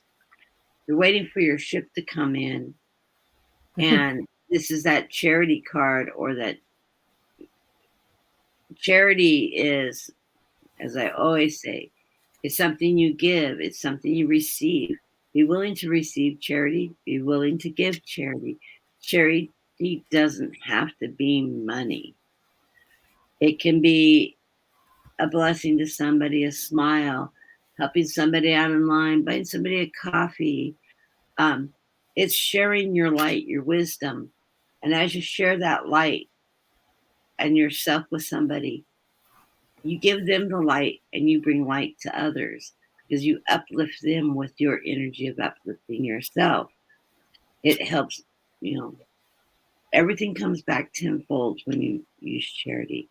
Speaker 1: You're waiting for your ship to come in. And this is that charity card, or that charity is, as I always say, it's something you give. It's something you receive. Be willing to receive charity. Be willing to give charity. Charity doesn't have to be money. It can be a blessing to somebody, a smile, helping somebody out in line, buying somebody a coffee. It's sharing your light, your wisdom. And as you share that light and yourself with somebody, you give them the light and you bring light to others because you uplift them with your energy of uplifting yourself. It helps, everything comes back tenfold when you use charity.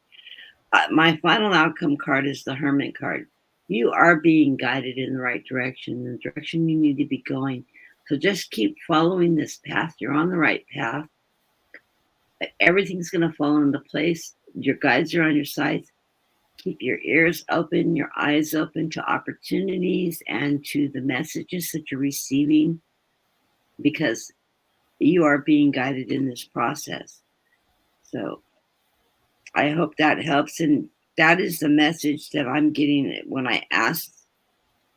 Speaker 1: My final outcome card is the Hermit card. You are being guided in the right direction, the direction you need to be going. So just keep following this path. You're on the right path. Everything's going to fall into place. Your guides are on your side. Keep your ears open, your eyes open to opportunities and to the messages that you're receiving, because you are being guided in this process. So I hope that helps. And that is the message that I'm getting when I asked,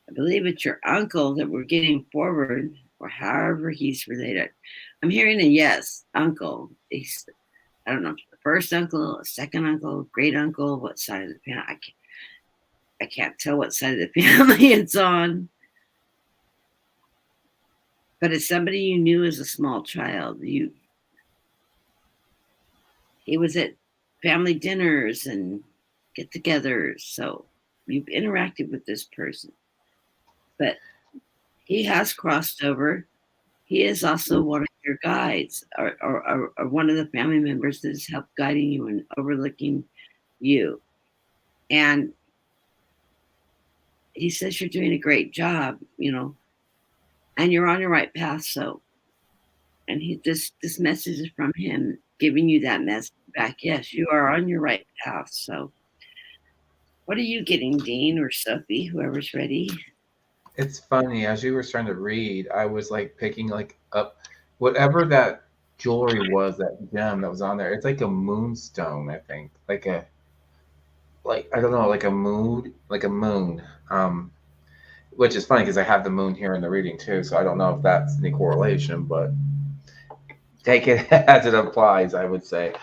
Speaker 1: I believe it's your uncle that we're getting forward, or however he's related. I'm hearing a yes, uncle. I don't know if it's the first uncle, a second uncle, great uncle, what side of the family. I can't tell what side of the family it's on. But it's somebody you knew as a small child. He was at family dinners and get-togethers, so you've interacted with this person. But he has crossed over. He is also one of your guides, or one of the family members that has helped guiding you and overlooking you. And he says you're doing a great job, and you're on your right path. So, and this message is from him, giving you that message back. Yes, you are on your right path. So, what are you getting, Dean or Sophie, whoever's ready?
Speaker 2: It's funny, as you were starting to read, I was like picking like up whatever that jewelry was, that gem that was on there. It's like a moonstone, I think. Like I don't know, like a moon. Which is funny because I have the moon here in the reading too, so I don't know if that's any correlation, but take it as it applies, I would say.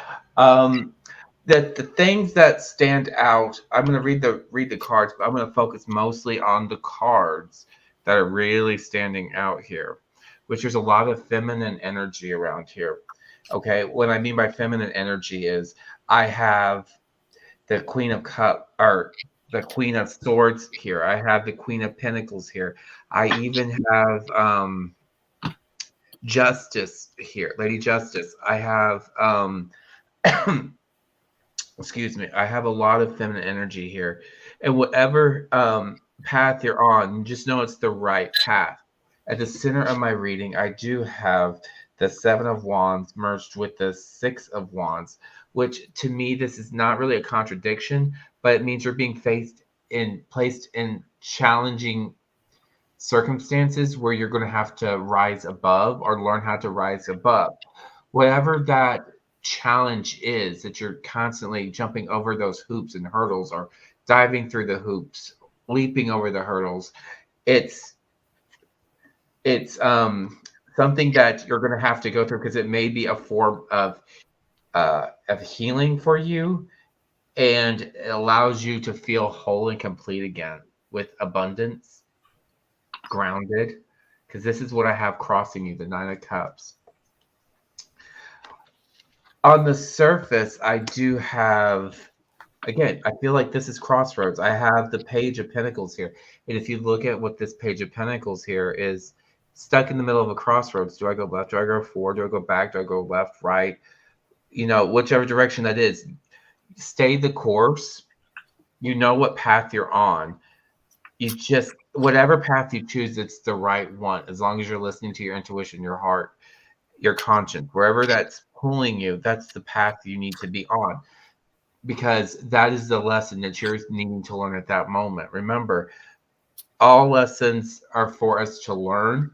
Speaker 2: The things that stand out, I'm going to read the cards, but I'm going to focus mostly on the cards that are really standing out here, which there's a lot of feminine energy around here. Okay, what I mean by feminine energy is I have the Queen of Cups, or the Queen of Swords here. I have the Queen of Pentacles here. I even have Justice here, Lady Justice. I have excuse me, I have a lot of feminine energy here. And whatever path you're on, just know it's the right path. At the center of my reading, I do have the Seven of Wands merged with the Six of Wands, which to me, this is not really a contradiction, but it means you're being placed in challenging circumstances where you're going to have to rise above or learn how to rise above. Whatever that challenge is that you're constantly jumping over those hoops and hurdles or diving through the hoops, leaping over the hurdles, it's something that you're going to have to go through because it may be a form of healing for you, and it allows you to feel whole and complete again with abundance, grounded, because this is what I have crossing you, the Nine of Cups. On the surface, I do have, again, I feel like this is crossroads. I have the Page of Pentacles here. And if you look at what this Page of Pentacles here is, stuck in the middle of a crossroads. Do I go left? Do I go forward? Do I go back? Do I go left, right? You know, whichever direction that is, stay the course. You know what path you're on. You just, whatever path you choose, it's the right one. As long as you're listening to your intuition, your heart, your conscience, wherever that's pulling you, that's the path you need to be on, because that is the lesson that you're needing to learn at that moment. Remember, all lessons are for us to learn.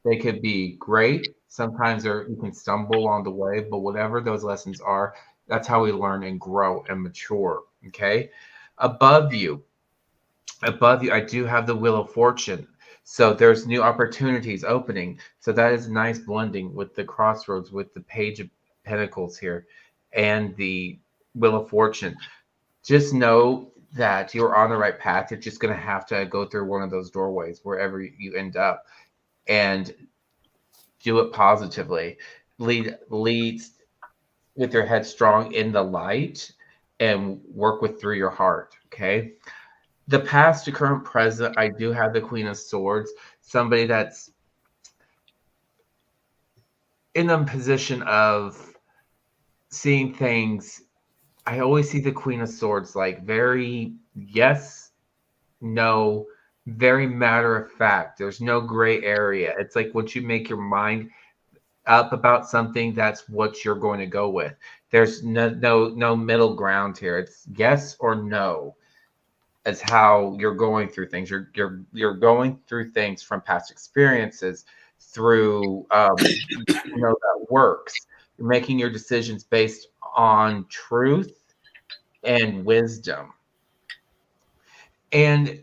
Speaker 2: They could be great. Sometimes you can stumble along the way, but whatever those lessons are, that's how we learn and grow and mature. Okay. Above you, I do have the Wheel of Fortune. So there's new opportunities opening. So that is nice blending with the crossroads, with the Page of Pentacles here and the Wheel of Fortune. Just know that you're on the right path. You're just going to have to go through one of those doorways wherever you end up, and do it positively. Lead with your head strong in the light and work through your heart. Okay. The past to current present, I do have the Queen of Swords, somebody that's in a position of seeing things. I always see the Queen of Swords like very yes, no, very matter of fact. There's no gray area. It's like once you make your mind up about something, that's what you're going to go with. There's no middle ground here. It's yes or no. As how you're going through things. You're going through things from past experiences through that works. You're making your decisions based on truth and wisdom. And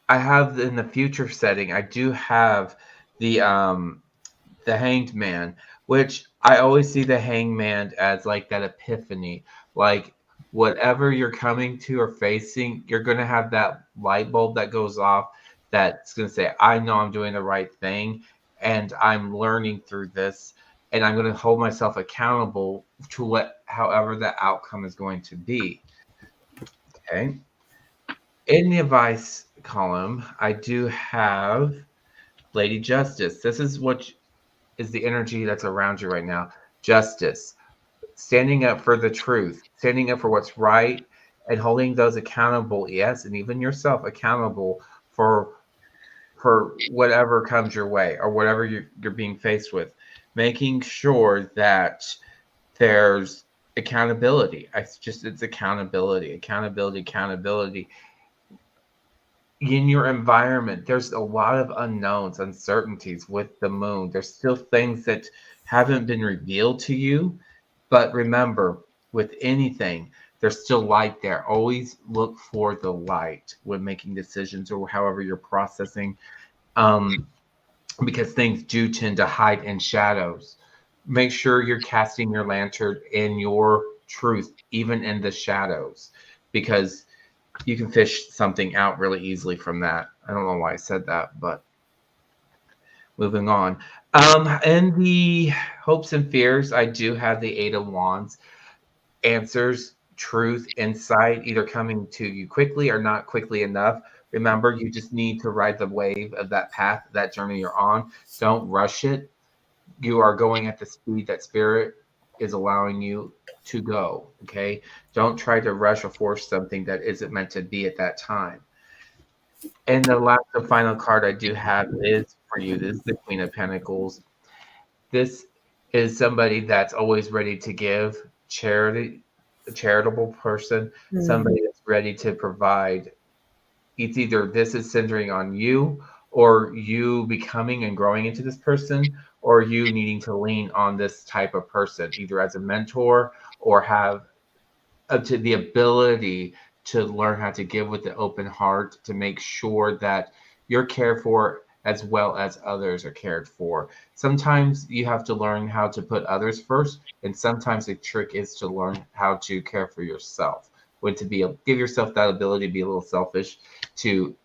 Speaker 2: I have in the future setting, I do have the Hanged Man, which I always see the Hanged Man as like that epiphany, like whatever you're coming to or facing, you're going to have that light bulb that goes off that's going to say, I know I'm doing the right thing and I'm learning through this, and I'm going to hold myself accountable to however the outcome is going to be. Okay. In the advice column, I do have Lady Justice. This is what is the energy that's around you right now. Justice. Standing up for the truth, standing up for what's right, and holding those accountable, yes, and even yourself accountable for whatever comes your way or whatever you're being faced with. Making sure that there's accountability. It's accountability. In your environment, there's a lot of unknowns, uncertainties with the moon. There's still things that haven't been revealed to you. But remember, with anything, there's still light there. Always look for the light when making decisions or however you're processing, because things do tend to hide in shadows. Make sure you're casting your lantern in your truth, even in the shadows, because you can fish something out really easily from that. I don't know why I said that, but moving on. In the hopes and fears, I do have the Eight of Wands. Answers, truth, insight, either coming to you quickly or not quickly enough. Remember, you just need to ride the wave of that path, that journey you're on. Don't rush it. You are going at the speed that spirit is allowing you to go. Okay. Don't try to rush or force something that isn't meant to be at that time. And the last and final card I do have is for you. This is the Queen of Pentacles. This is somebody that's always ready to give, a charitable person,
Speaker 3: Mhm.
Speaker 2: somebody that's ready to provide. It's either this is centering on you, or you becoming and growing into this person, or you needing to lean on this type of person, either as a mentor or have up to the ability to learn how to give with an open heart to make sure that you're cared for as well as others are cared for. Sometimes you have to learn how to put others first, and sometimes the trick is to learn how to care for yourself. When to be give yourself that ability to be a little selfish, to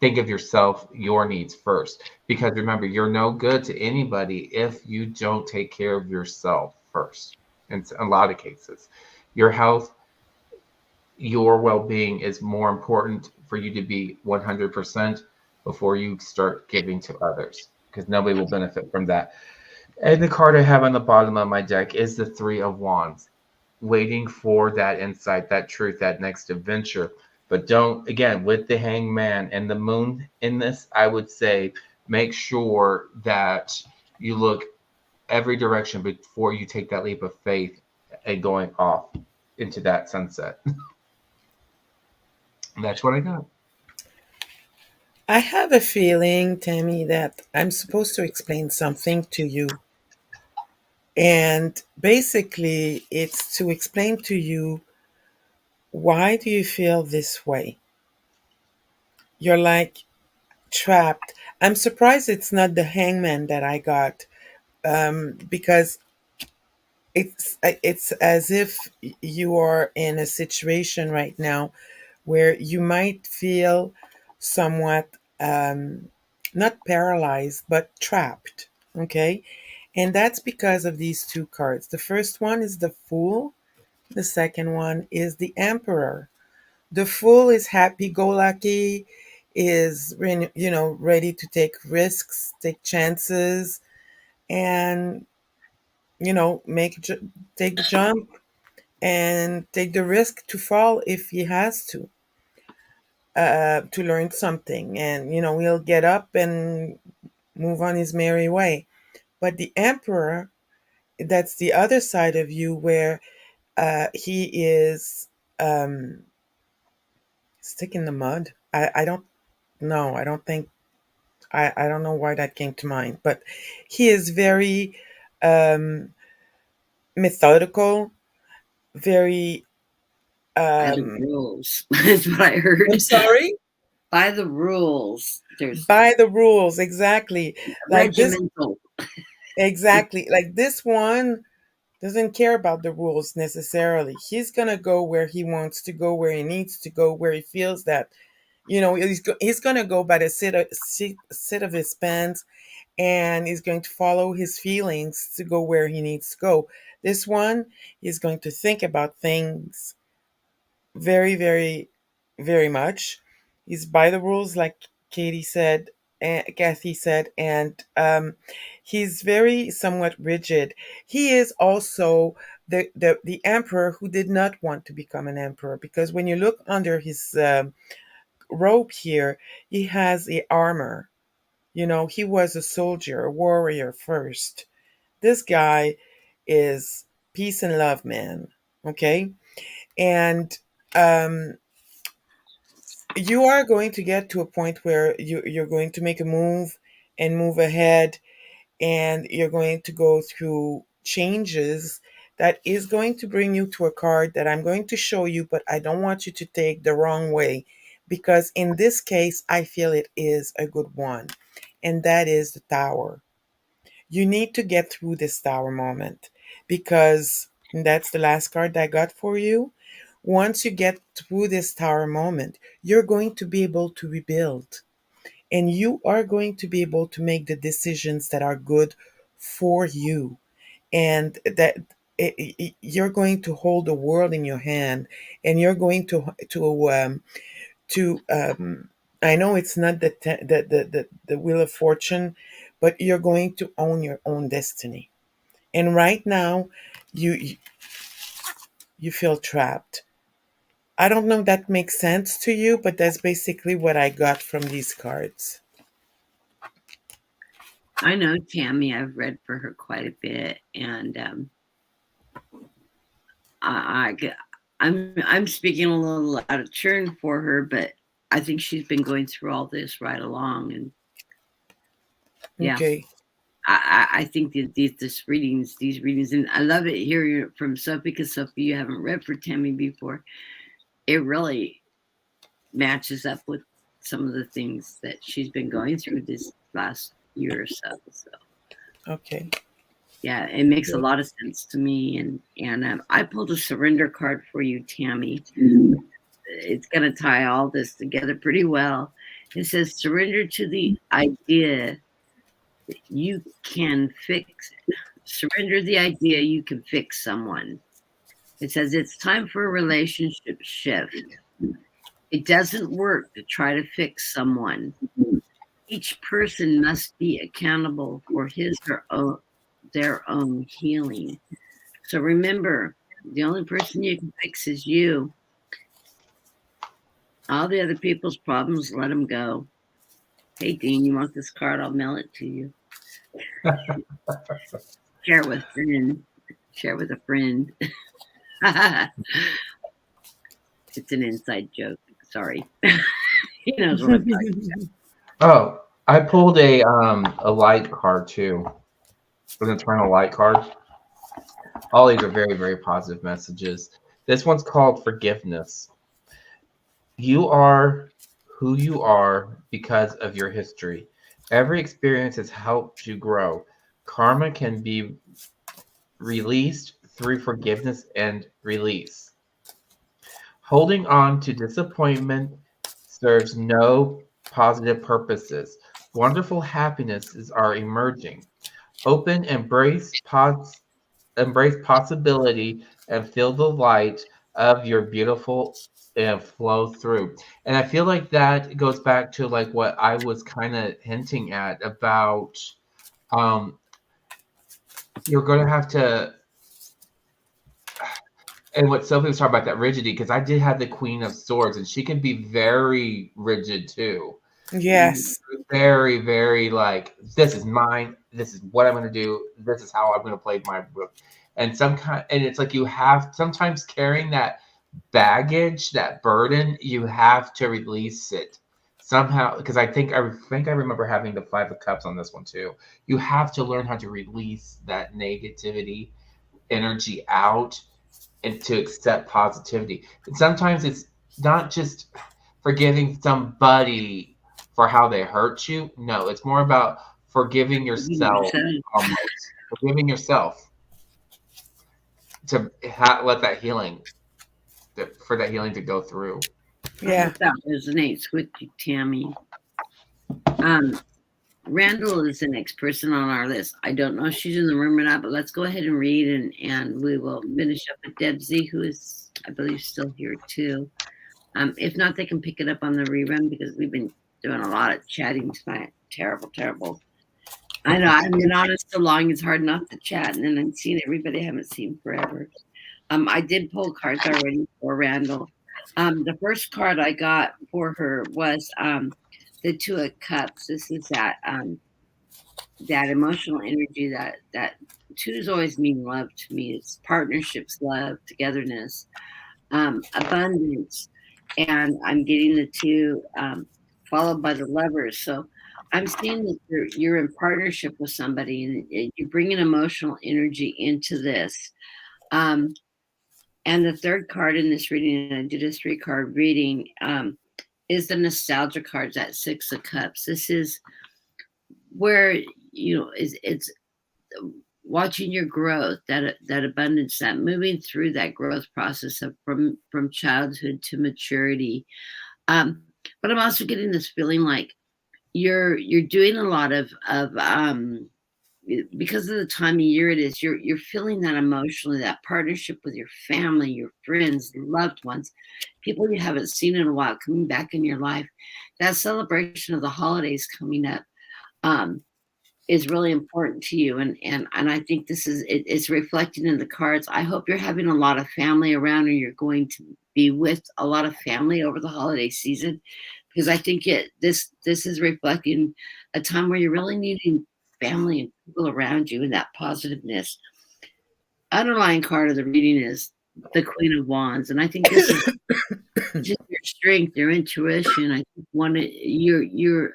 Speaker 2: think of yourself, your needs first. Because remember, you're no good to anybody if you don't take care of yourself first. In a lot of cases, your health, your well-being is more important for you to be 100% before you start giving to others, because nobody will benefit from that. And the card I have on the bottom of my deck is the Three of Wands, waiting for that insight, that truth, that next adventure. But don't, again, with the Hangman and the Moon in this, I would say make sure that you look every direction before you take that leap of faith and going off into that sunset. That's what I got.
Speaker 3: I have a feeling, Tammy, that I'm supposed to explain something to you. And basically, it's to explain to you, why do you feel this way? You're like trapped. I'm surprised it's not the hangman that I got, because it's as if you are in a situation right now where you might feel somewhat, um, not paralyzed but trapped. Okay, and that's because of these two cards. The first one is the Fool. The second one is the Emperor. The Fool is happy-go-lucky, is ready to take risks, take chances, and take the jump and take the risk to fall if he has to learn something, and he'll get up and move on his merry way. But the Emperor, that's the other side of you, where he is stick in the mud. I don't know. I don't think I don't know why that came to mind, but he is very um, methodical, very.
Speaker 1: By the
Speaker 3: Um,
Speaker 1: rules. That's what I
Speaker 3: I'm
Speaker 1: heard.
Speaker 3: sorry.
Speaker 1: By the rules. There's
Speaker 3: By the rules, exactly. Like this,
Speaker 1: regimental.
Speaker 3: exactly. Like this one doesn't care about the rules necessarily. He's gonna go where he wants to go, where he needs to go, where he feels that, he's gonna go by the sit of his pants, and he's going to follow his feelings to go where he needs to go. This one is going to think about things very, very, very much. He's by the rules, like Katie said, and Kathy said, and he's very somewhat rigid. He is also the emperor who did not want to become an emperor, because when you look under his robe here, he has the armor. He was a soldier, a warrior first. This guy is peace and love, man. Okay, and um, you are going to get to a point where you're going to make a move and move ahead, and you're going to go through changes that is going to bring you to a card that I'm going to show you, but I don't want you to take the wrong way, because in this case I feel it is a good one, and that is the Tower. You need to get through this Tower moment, because that's the last card I got for you. Once you get through this Tower moment, you're going to be able to rebuild, and you are going to be able to make the decisions that are good for you, and that you're going to hold the world in your hand, and you're going to I know it's not the wheel of fortune, but you're going to own your own destiny. And right now, you you feel trapped. I don't know if that makes sense to you, but that's basically what I got from these cards.
Speaker 1: I know Tammy. I've read for her quite a bit, and I'm speaking a little out of turn for her, but I think she's been going through all this right along, and yeah.
Speaker 3: Okay.
Speaker 1: I think that these readings, and I love it hearing it from Sophie, because Sophie, you haven't read for Tammy before. It really matches up with some of the things that she's been going through this last year or so. So
Speaker 3: Okay.
Speaker 1: yeah, it makes a
Speaker 3: Good.
Speaker 1: lot of sense to me. And I pulled a surrender card for you, Tammy. It's going to tie all this together pretty well. It says, surrender to the idea that you can fix it. Surrender the idea you can fix someone. It says it's time for a relationship shift. It doesn't work to try to fix someone. Each person must be accountable for his or their own healing. So remember, the only person you can fix is you. All the other people's problems, let them go. Hey, Dean, you want this card? I'll mail it to you. Share with a friend. Share with a friend. It's an inside joke. Sorry. He knows what I'm talking about.
Speaker 2: Oh, I pulled a light card too, an eternal light card. All these are very, very positive messages. This one's called forgiveness. You are who you are because of your history. Every experience has helped you grow. Karma can be released through forgiveness and release. Holding on to disappointment serves no positive purposes. Wonderful happinesses are emerging. Open, embrace possibility, and feel the light of your beautiful and flow through. And I feel like that goes back to like what I was kind of hinting at about um, you're going to have to, and what Sophie was talking about, that rigidity, because I did have the Queen of Swords, and she can be very rigid too.
Speaker 3: Yes.
Speaker 2: Very, very like, this is mine. This is what I'm going to do. This is how I'm going to play my book. And and it's like you have sometimes carrying that baggage, that burden, you have to release it somehow. Because I remember having the Five of Cups on this one too. You have to learn how to release that negativity energy out and to accept positivity. And sometimes it's not just forgiving somebody for how they hurt you. No, it's more about forgiving yourself, almost forgiving yourself to let that healing, for that healing to go through.
Speaker 3: Yeah.
Speaker 1: That resonates with you, Tammy. Randall is the next person on our list. I don't know if she's in the room or not, but let's go ahead and read, and we will finish up with Debsy, who is, I believe, still here too. If not, they can pick it up on the rerun, because we've been doing a lot of chatting tonight. Terrible. I know, I've been on it so long, it's hard not to chat, and then I'm seeing everybody I haven't seen forever. I did pull cards already for Randall. The first card I got for her was the Two of Cups. This is that emotional energy that twos always mean love to me. It's partnerships, love, togetherness, abundance, and I'm getting the two followed by the Lovers. So I'm seeing that you're in partnership with somebody, and you bring an emotional energy into this. And the third card in this reading, and I did a 3-card reading, is the nostalgia cards, that Six of Cups. This is where, it's watching your growth, that abundance, that moving through that growth process of from childhood to maturity. But I'm also getting this feeling like you're doing a lot of because of the time of year it is, you're feeling that emotionally, that partnership with your family, your friends, loved ones, people you haven't seen in a while coming back in your life. That celebration of the holidays coming up is really important to you, and I think this is it's reflected in the cards. I hope you're having a lot of family around, or you're going to be with a lot of family over the holiday season, because I think this is reflecting a time where you're really needing family and people around you, and that positiveness. Underlying card of the reading is the Queen of Wands, and I think this is just your strength, your intuition. I think you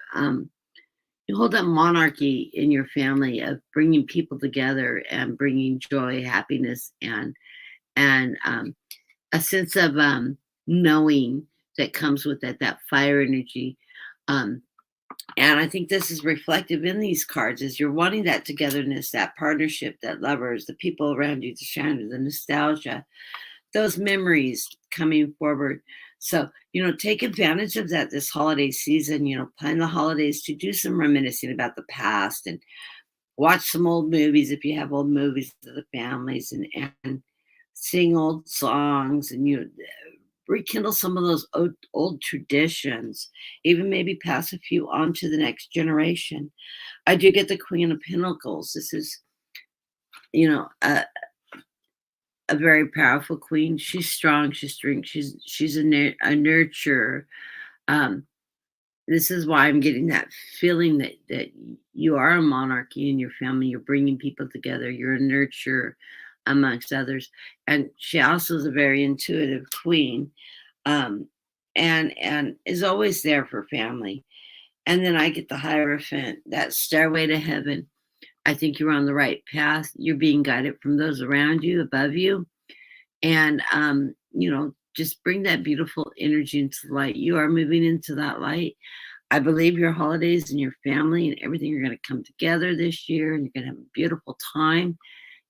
Speaker 1: hold that monarchy in your family of bringing people together and bringing joy, happiness, and a sense of knowing that comes with that fire energy. Um, and I think this is reflective in these cards is you're wanting that togetherness, that partnership, that lovers, the people around you, the shadow, the nostalgia, those memories coming forward. So, take advantage of that this holiday season, plan the holidays to do some reminiscing about the past and watch some old movies if you have old movies of the families and sing old songs and rekindle some of those old traditions, even maybe pass a few on to the next generation. I do get the Queen of Pentacles. This is, a very powerful queen. She's strong. She's strong. She's a nurturer. Um, this is why I'm getting that feeling that you are a monarchy in your family. You're bringing people together. You're a nurturer, amongst others. And she also is a very intuitive queen, um, and is always there for family. And then I get the Hierophant, that stairway to heaven. I think you're on the right path. You're being guided from those around you, above you. And, just bring that beautiful energy into the light. You are moving into that light. I believe your holidays and your family and everything are going to come together this year, and you're going to have a beautiful time.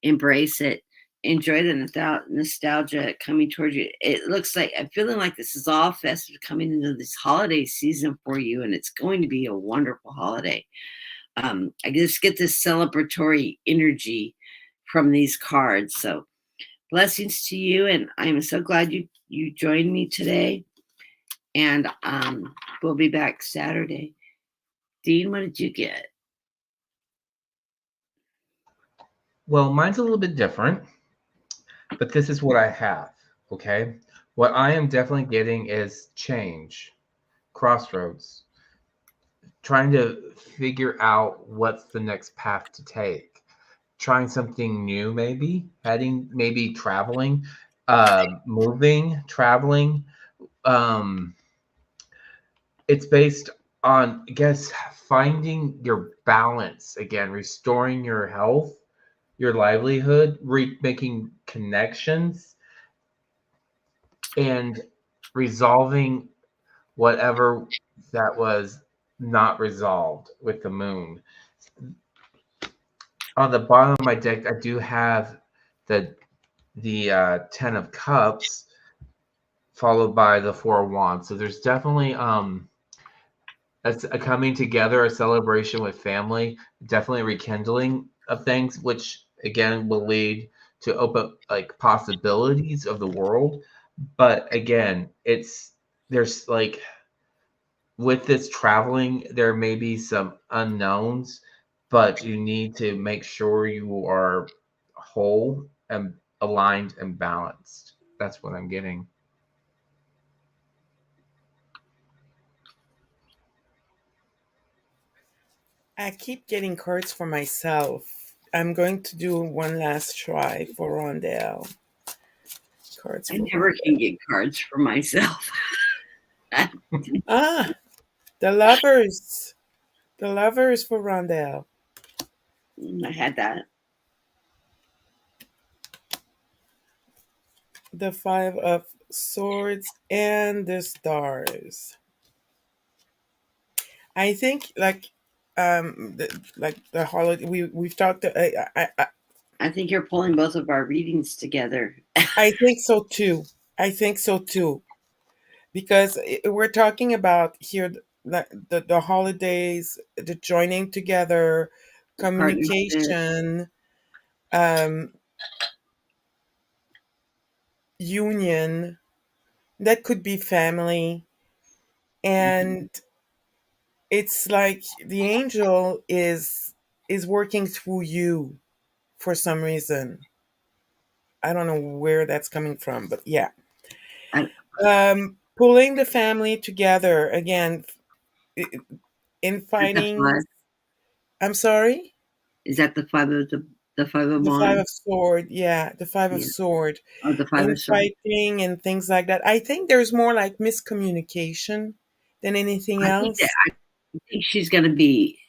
Speaker 1: Embrace it. Enjoy the nostalgia coming towards you. It looks like I'm feeling like this is all festive coming into this holiday season for you, and it's going to be a wonderful holiday. I just get this celebratory energy from these cards. So blessings to you, and I'm so glad you joined me today. And we'll be back Saturday. Dean, what did you get?
Speaker 2: Well, mine's a little bit different, but this is what I have, okay? What I am definitely getting is change, crossroads, trying to figure out what's the next path to take, trying something new, maybe traveling, moving, traveling. It's based on, I guess, finding your balance again, restoring your health, your livelihood, making connections, and resolving whatever that was not resolved with the moon. On the bottom of my deck, I do have the 10 of Cups followed by the 4 of Wands. So there's definitely a coming together, a celebration with family, definitely rekindling of things, which again will lead to open like possibilities of the world. But again, there's like with this traveling, there may be some unknowns, but you need to make sure you are whole and aligned and balanced. That's what I'm getting.
Speaker 3: I keep getting cards for myself. I'm going to do one last try for Rondell. Cards
Speaker 1: I
Speaker 3: for
Speaker 1: never
Speaker 3: Rondell.
Speaker 1: can get cards for myself.
Speaker 3: Ah, the lovers. The lovers for Rondell.
Speaker 1: I had that.
Speaker 3: The 5 of Swords and the Stars. I think like the holiday we've talked.
Speaker 1: I think you're pulling both of our readings together.
Speaker 3: I think so too. I think so too, because we're talking about here the holidays, the joining together,
Speaker 1: Partnership.
Speaker 3: communication, union. That could be family, and it's like the angel is working through you for some reason. I don't know where that's coming from, but yeah.
Speaker 1: I-
Speaker 3: Pulling the family together again in
Speaker 1: Is that the
Speaker 3: fighting.
Speaker 1: five?
Speaker 3: I'm sorry.
Speaker 1: Is that the five of the The five of
Speaker 3: The Five
Speaker 1: wands.
Speaker 3: of Sword, yeah, the Five of
Speaker 1: Yeah.
Speaker 3: Sword,
Speaker 1: Oh, the five of swords.
Speaker 3: infighting and things like that. I think there's more like miscommunication than anything else.
Speaker 1: I think she's going to be.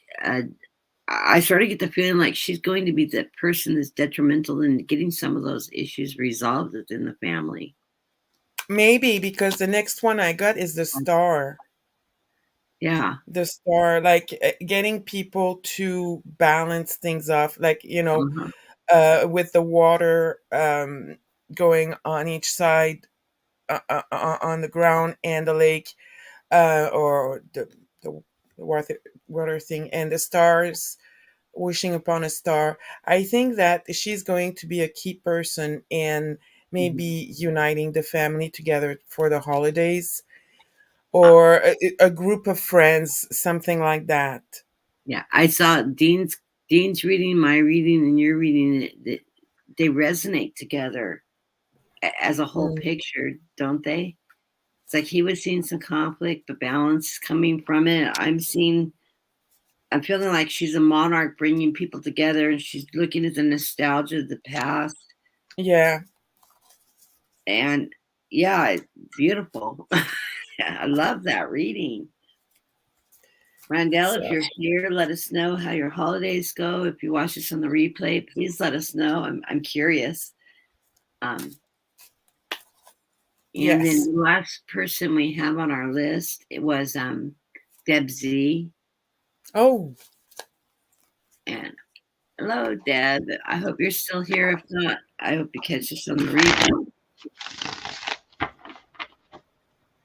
Speaker 1: I sort of get the feeling like she's going to be the person that's detrimental in getting some of those issues resolved within the family.
Speaker 3: Maybe because the next one I got is the Star.
Speaker 1: Yeah.
Speaker 3: The Star, like getting people to balance things off, like,
Speaker 1: Uh-huh.
Speaker 3: with the water going on each side, on the ground, and the lake, or the water thing, and the stars wishing upon a star. I think that she's going to be a key person in
Speaker 1: Mhm.
Speaker 3: maybe uniting the family together for the holidays, or a group of friends, something like that.
Speaker 1: Yeah. I saw Dean's reading, my reading, and your reading. They resonate together as a whole
Speaker 3: Mm,
Speaker 1: picture, don't they? It's like he was seeing some conflict, but balance is coming from it. I'm feeling like she's a monarch bringing people together, and she's looking at the nostalgia of the past.
Speaker 3: yeah.
Speaker 1: And yeah, it's beautiful. I love that reading. Randell, if
Speaker 3: So
Speaker 1: you're here, let us know how your holidays go. If you watch this on the replay, please let us know. I'm curious. Um, and then
Speaker 3: yes.
Speaker 1: the last person we have on our list, it was Deb Z.
Speaker 3: Oh,
Speaker 1: And hello, Deb. I hope you're still here. If not, I hope you catch us on the replay.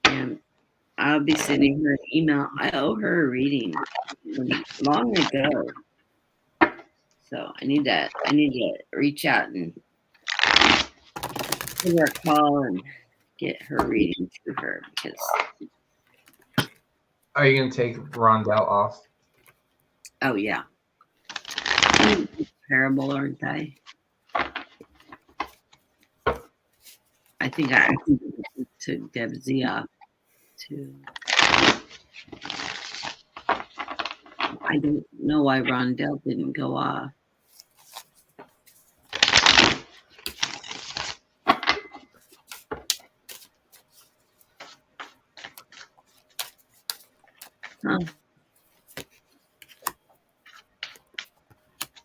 Speaker 1: And I'll be sending her an email. I owe her a reading long ago. So I need to reach out and give her a call and get her reading to her because
Speaker 2: Are you gonna take Rondell off?
Speaker 1: oh yeah. Terrible, aren't I? I think I took Deb Z off too. I don't know why Rondell didn't go off. Huh.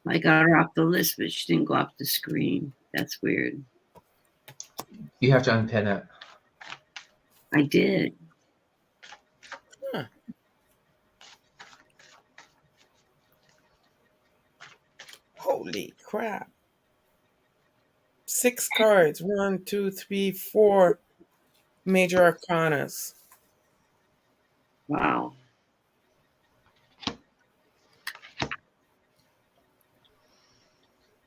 Speaker 1: I got her off the list, but she didn't go off the screen. That's weird.
Speaker 2: You have to unpin it.
Speaker 1: I did.
Speaker 3: huh. Holy crap. 6 cards. 1, 2, 3, 4 major arcanas.
Speaker 1: Wow.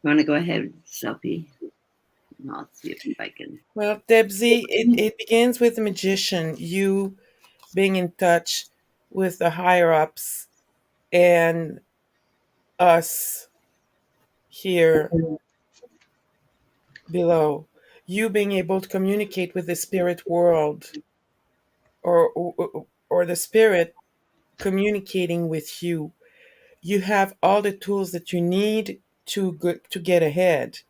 Speaker 1: You want to go ahead, Sophie? I'll see if I can.
Speaker 3: Well, Debsy, it begins with the magician, you being in touch with the higher ups, and us here below. You being able to communicate with the spirit world, or the spirit communicating with you. You have all the tools that you need to get ahead.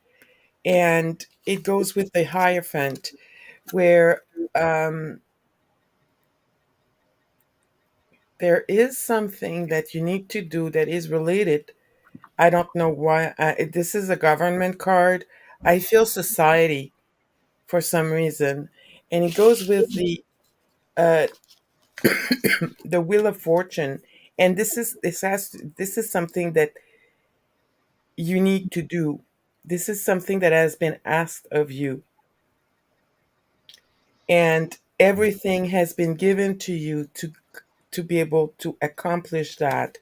Speaker 3: And it goes with the Hierophant, where um, there is something that you need to do that is related. I don't know why. This is a government card. I feel society for some reason, and it goes with uh, the Wheel of Fortune. And this is something that you need to do. This is something that has been asked of you, and everything has been given to you to be able to accomplish that.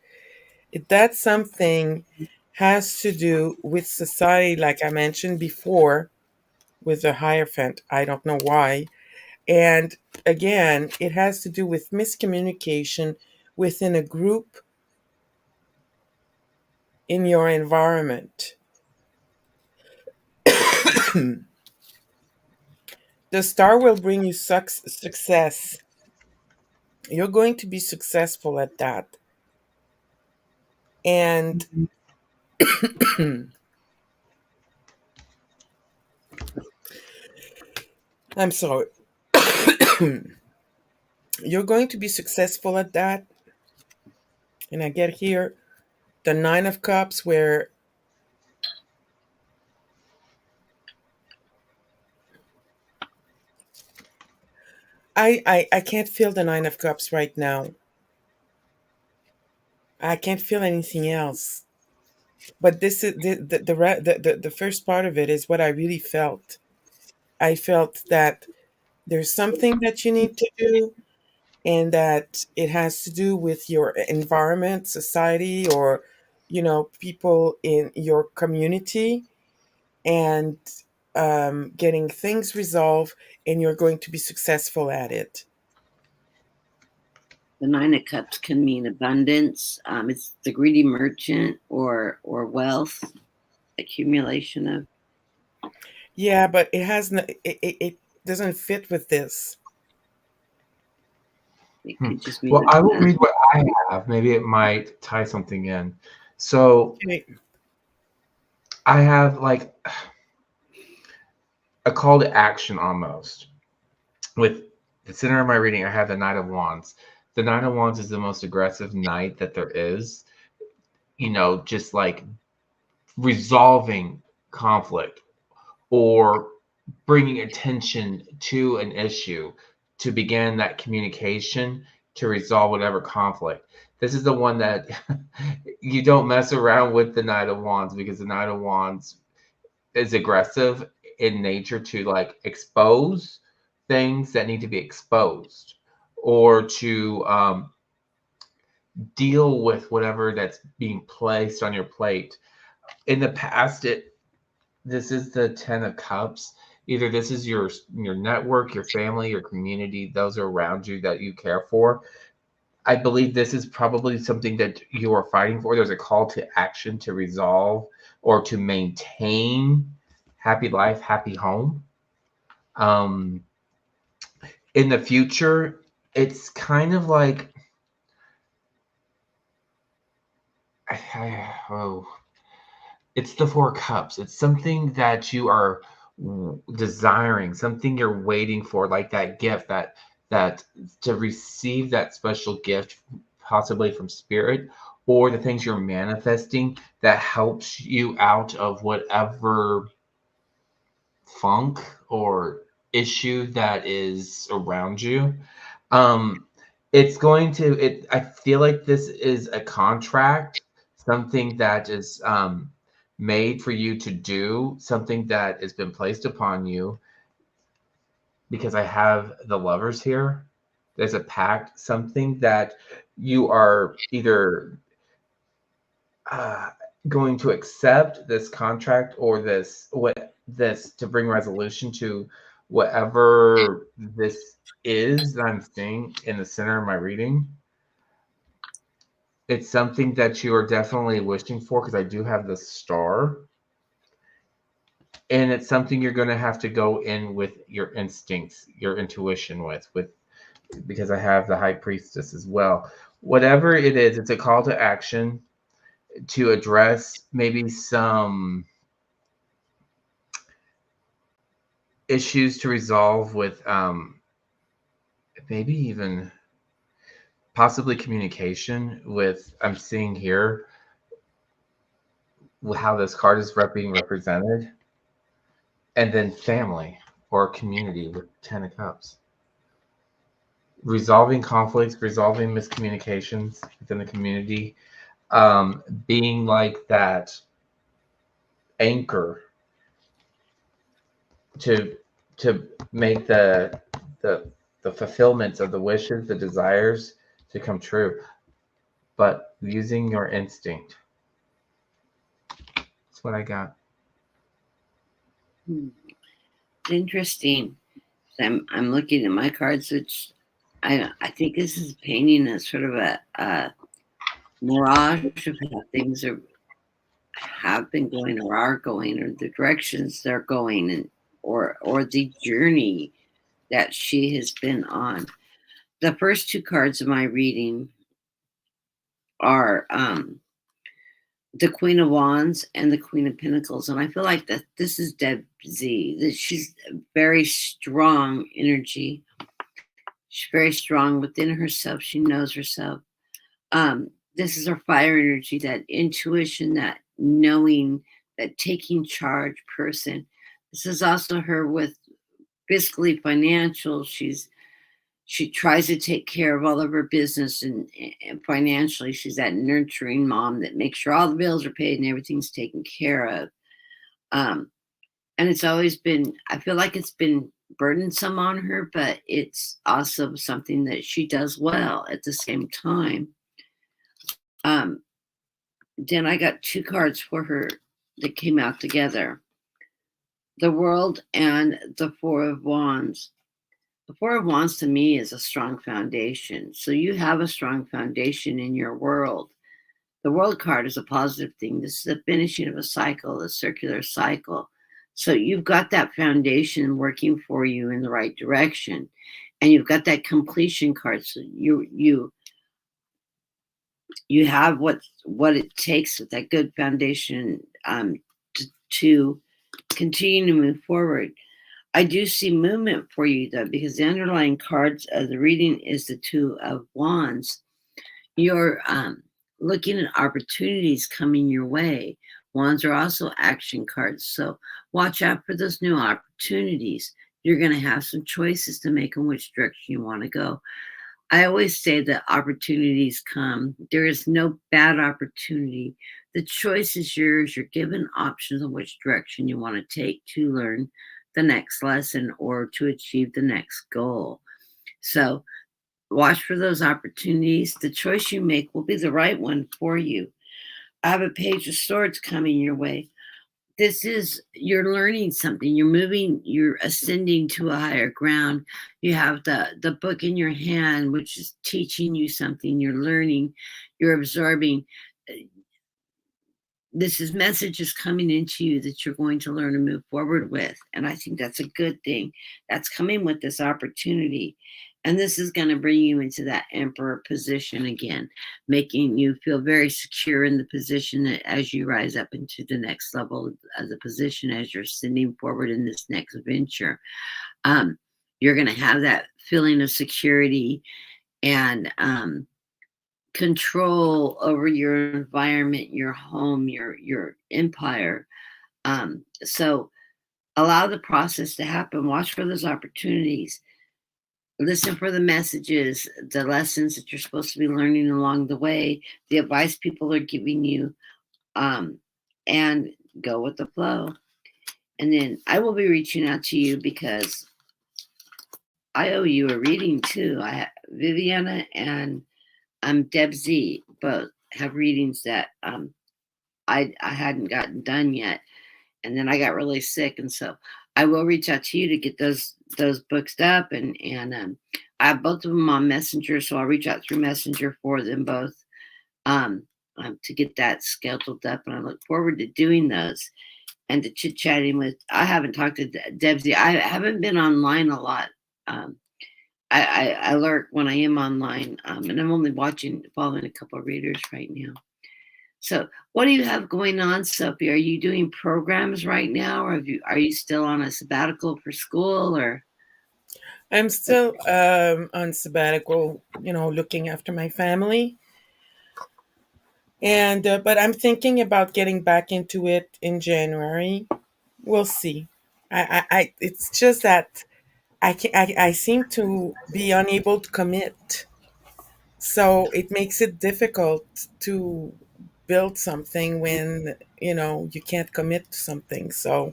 Speaker 3: That something has to do with society, like I mentioned before, with the Hierophant. I don't know why. And again, it has to do with miscommunication within a group, in your environment. The Star will bring you success. You're going to be successful at that. And I'm sorry. You're going to be successful at that. And I get here the Nine of Cups, where I can't feel the Nine of Cups right now. I can't feel anything else. But this is the first part of it is what I really felt. I felt that there's something that you need to do, and that it has to do with your environment, society, or people in your community, and getting things resolved, and you're going to be successful at it.
Speaker 1: The Nine of Cups can mean abundance. It's the greedy merchant, or wealth accumulation of.
Speaker 3: Yeah, but it has it doesn't fit with this.
Speaker 1: It could just
Speaker 2: Well,
Speaker 1: mean
Speaker 2: I will
Speaker 1: abundance.
Speaker 2: read what I have. Maybe it might tie something in. So
Speaker 3: Okay.
Speaker 2: I have like a call to action almost. With the center of my reading, I have the Knight of Wands. The Knight of Wands is the most aggressive knight that there is. Just like resolving conflict or bringing attention to an issue to begin that communication to resolve whatever conflict. This is the one that you don't mess around with the Knight of Wands, because the Knight of Wands is aggressive in nature to like expose things that need to be exposed, or to deal with whatever that's being placed on your plate. In the past, this is the Ten of Cups. Either this is your network, your family, your community, those around you that you care for. I believe this is probably something that you are fighting for. There's a call to action to resolve or to maintain happy life, happy home. Um, in the future, it's kind of like oh, it's the Four Cups. It's something that you are desiring, something you're waiting for, like that gift, that to receive that special gift, possibly from spirit, or the things you're manifesting that helps you out of whatever funk or issue that is around you. Um, it's going to it. I feel like this is a contract, something that is made for you to do, something that has been placed upon you. Because I have the lovers here. There's a pact, something that you are either uh, going to accept this contract, or this to bring resolution to whatever this is that I'm seeing in the center of my reading. It's something that you are definitely wishing for, because I do have the star, and it's something you're going to have to go in with your instincts, your intuition with because I have the high priestess as well. Whatever it is, it's a call to action to address maybe some issues to resolve with maybe even possibly communication with, I'm seeing here how this card is being represented, and then family or community with Ten of Cups. Resolving conflicts, resolving miscommunications within the community, being like that anchor to make the the fulfillments of the wishes, the desires to come true, but using your instinct. That's what I got.
Speaker 1: It's interesting. I'm looking at my cards, which I think this is painting a sort of a mirage of how things have been going, or are going, or the directions they're going, and or the journey that she has been on. The first two cards of my reading are the Queen of Wands and the Queen of Pentacles. And I feel like that this is Deb Z. That she's very strong energy. She's very strong within herself. She knows herself. This is her fire energy, that intuition, that knowing, that taking charge person. This is also her with fiscally financial. She tries to take care of all of her business and financially. She's that nurturing mom that makes sure all the bills are paid and everything's taken care of. Um, and it's always been, I feel like it's been burdensome on her, but it's also something that she does well at the same time. Um, then I got two cards for her that came out together: the World and the Four of Wands. The Four of Wands to me is a strong foundation. So you have a strong foundation in your world. The World card is a positive thing. This is the finishing of a cycle, a circular cycle. So you've got that foundation working for you in the right direction. And you've got that completion card. So you have what it takes with that good foundation to continue to move forward. I do see movement for you though, because the underlying cards of the reading is the Two of Wands. You're looking at opportunities coming your way. Wands are also action cards, so watch out for those new opportunities. You're going to have some choices to make in which direction you want to go. I always say that opportunities come. There is no bad opportunity. The choice is yours. You're given options on which direction you want to take to learn the next lesson or to achieve the next goal. So watch for those opportunities. The choice you make will be the right one for you. I have a Page of Swords coming your way. This is, you're learning something, you're moving, you're ascending to a higher ground. You have the book in your hand, which is teaching you something. You're learning, you're absorbing. This is messages coming into you that you're going to learn and move forward with. And I think that's a good thing. That's coming with this opportunity. And this is going to bring you into that emperor position again, making you feel very secure in the position as you rise up into the next level of the position, as you're sending forward in this next venture. You're going to have that feeling of security and control over your environment, your home, your empire. So allow the process to happen. Watch for those opportunities. Listen for the messages, the lessons that you're supposed to be learning along the way, the advice people are giving you, and go with the flow. And then I will be reaching out to you because I owe you a reading too. Viviana and Deb Z both have readings that I hadn't gotten done yet, and then I got really sick, and so I will reach out to you to get those books up, and I have both of them on Messenger, so I'll reach out through Messenger for them both to get that scheduled up, and I look forward to doing those and to chit chatting with. I haven't talked to Deb Z. I haven't been online a lot. I lurk when I am online, and I'm only following a couple of readers right now. So, what do you have going on, Sophie? Are you doing programs right now, or are you still on a sabbatical for school, or?
Speaker 3: I'm still on sabbatical, looking after my family. And but I'm thinking about getting back into it in January. We'll see. It's just that I seem to be unable to commit, so it makes it difficult to build something when you can't commit to something. So,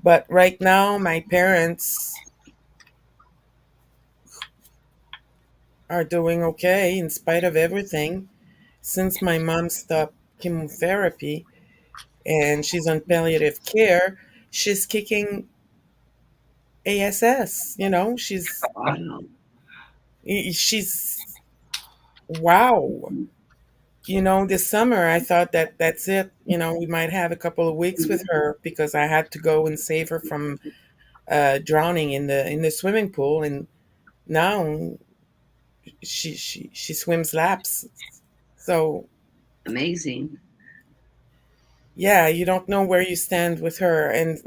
Speaker 3: but right now my parents are doing okay in spite of everything. Since my mom stopped chemotherapy and she's on palliative care, she's kicking ass.
Speaker 1: Wow.
Speaker 3: She's wow. This summer I thought that that's it. We might have a couple of weeks with her because I had to go and save her from drowning in the swimming pool, and now she swims laps. So
Speaker 1: Amazing.
Speaker 3: yeah, you don't know where you stand with her. And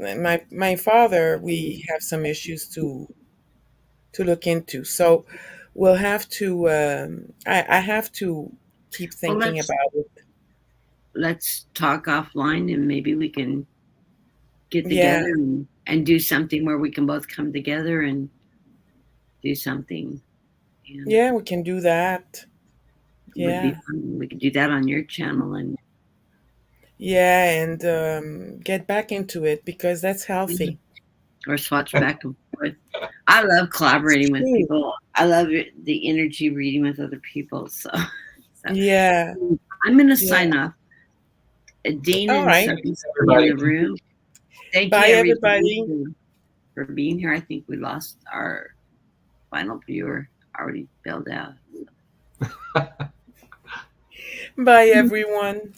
Speaker 3: my father, we have some issues to look into. So we'll have to. I have to keep
Speaker 1: Well,
Speaker 3: thinking about it.
Speaker 1: let's talk offline, and maybe we can get
Speaker 3: Yeah,
Speaker 1: together and do something where we can both come together and do something. And
Speaker 3: yeah, we can do that.
Speaker 1: it would be
Speaker 3: Yeah,
Speaker 1: fun. We could do that on your channel and
Speaker 3: yeah, and get back into it because that's healthy.
Speaker 1: or swatch back and forth. I love
Speaker 3: It's
Speaker 1: collaborating with
Speaker 3: true.
Speaker 1: people. I love the energy reading with other people. So
Speaker 3: Yeah,
Speaker 1: I'm going to
Speaker 3: yeah.
Speaker 1: sign off. Dean
Speaker 3: All
Speaker 1: and
Speaker 3: right.
Speaker 1: Sophie in
Speaker 2: Everybody.
Speaker 1: the room. Thank you,
Speaker 3: Bye,
Speaker 1: everybody,
Speaker 3: everybody.
Speaker 1: for being here. I think we lost our final viewer already bailed out.
Speaker 3: Bye, everyone.